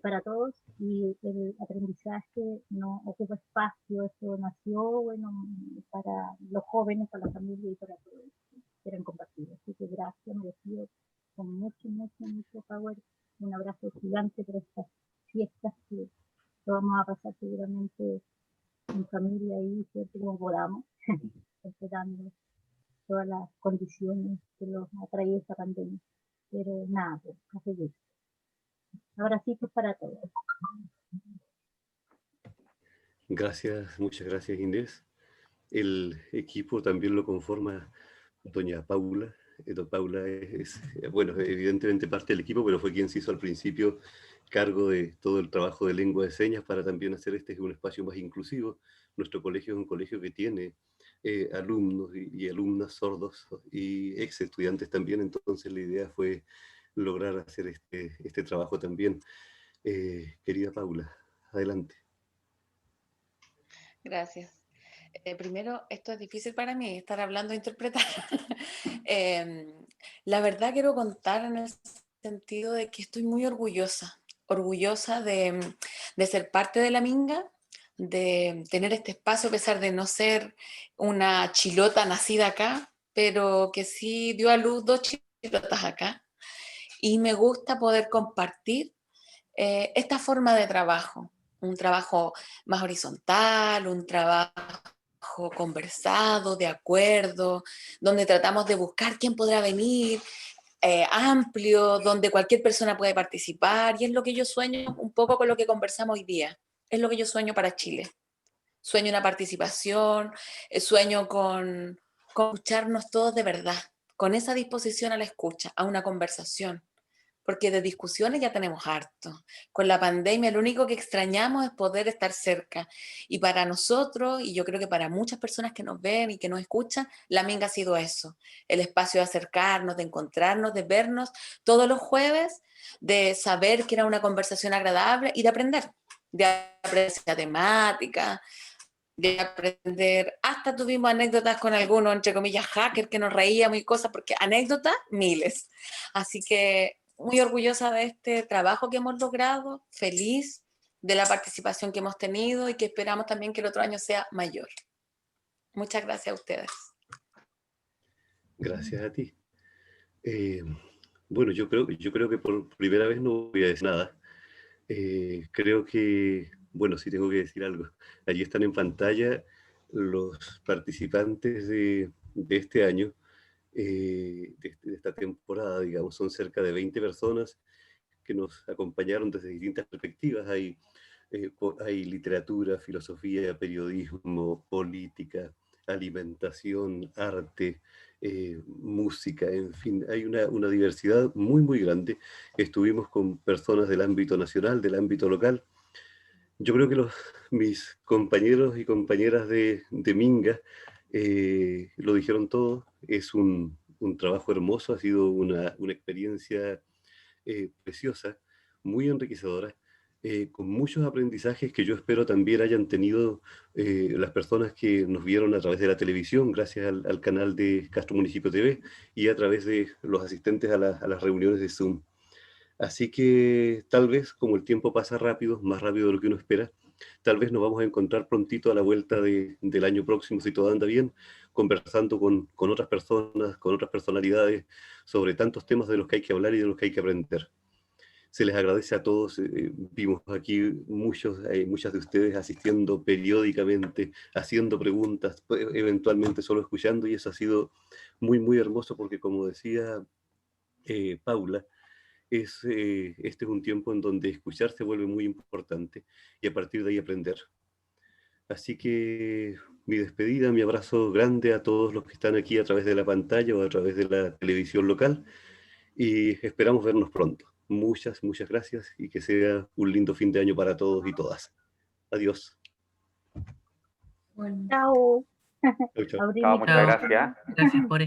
para todos, y el aprendizaje no ocupa espacio, esto nació, bueno, para los jóvenes, para la familia y para todos que quieran compartir. Así que gracias, me despido con mucho, mucho, mucho power, un abrazo gigante por estas fiestas que lo vamos a pasar seguramente en familia y siempre como podamos, respetando todas las condiciones que nos ha traído esta pandemia. Pero nada, pues, a seguir. Abracitos para todos. Gracias, muchas gracias, Inés. El equipo también lo conforma doña Paula. Doña Paula bueno, evidentemente parte del equipo, pero fue quien se hizo al principio cargo de todo el trabajo de lengua de señas para también hacer un espacio más inclusivo. Nuestro colegio es un colegio que tiene alumnos y alumnas sordos y ex estudiantes también, entonces la idea fue lograr hacer este trabajo también. Querida Paula, adelante. Gracias. Primero, esto es difícil para mí, estar hablando e interpretar. La verdad quiero contar en el sentido de que estoy muy orgullosa de ser parte de la Minga, de tener este espacio a pesar de no ser una chilota nacida acá, pero que sí dio a luz 2 chilotas acá. Y me gusta poder compartir esta forma de trabajo, un trabajo más horizontal, un trabajo conversado, de acuerdo, donde tratamos de buscar quién podrá venir, amplio, donde cualquier persona puede participar, y es lo que yo sueño un poco con lo que conversamos hoy día, es lo que yo sueño para Chile. Sueño una participación, sueño con escucharnos todos de verdad, con esa disposición a la escucha, a una conversación, porque de discusiones ya tenemos harto. Con la pandemia lo único que extrañamos es poder estar cerca. Y para nosotros, y yo creo que para muchas personas que nos ven y que nos escuchan, la Minga ha sido eso, el espacio de acercarnos, de encontrarnos, de vernos todos los jueves, de saber que era una conversación agradable y de aprender esa temática, de aprender, hasta tuvimos anécdotas con algunos, entre comillas, hackers que nos reíamos y cosas, porque anécdotas, miles. Así que muy orgullosa de este trabajo que hemos logrado, feliz de la participación que hemos tenido y que esperamos también que el otro año sea mayor. Muchas gracias a ustedes. Gracias a ti. Bueno, yo creo que por primera vez no voy a decir nada. Creo que, bueno, sí tengo que decir algo. Allí están en pantalla los participantes de este año, de esta temporada, digamos. Son cerca de 20 personas que nos acompañaron desde distintas perspectivas. Hay literatura, filosofía, periodismo, política, alimentación, arte, música, en fin, hay una diversidad muy, muy grande. Estuvimos con personas del ámbito nacional, del ámbito local. Yo creo que mis compañeros y compañeras de Minga lo dijeron todo. Es un trabajo hermoso, ha sido una experiencia preciosa, muy enriquecedora, con muchos aprendizajes que yo espero también hayan tenido las personas que nos vieron a través de la televisión, gracias al canal de Castro Municipio TV y a través de los asistentes a las reuniones de Zoom. Así que tal vez, como el tiempo pasa rápido, más rápido de lo que uno espera, tal vez nos vamos a encontrar prontito a la vuelta del año próximo, si todo anda bien, conversando con otras personas, con otras personalidades, sobre tantos temas de los que hay que hablar y de los que hay que aprender. Se les agradece a todos. Vimos aquí muchas de ustedes asistiendo periódicamente, haciendo preguntas, eventualmente solo escuchando, y eso ha sido muy, muy hermoso porque, como decía Paula, este es un tiempo en donde escuchar se vuelve muy importante y a partir de ahí aprender. Así que mi despedida, mi abrazo grande a todos los que están aquí a través de la pantalla o a través de la televisión local, y esperamos vernos pronto. Muchas, muchas gracias y que sea un lindo fin de año para todos y todas. Adiós. Bueno. Chao. Chau, chau. Abrí Chao, mi muchas cámara. gracias. Gracias por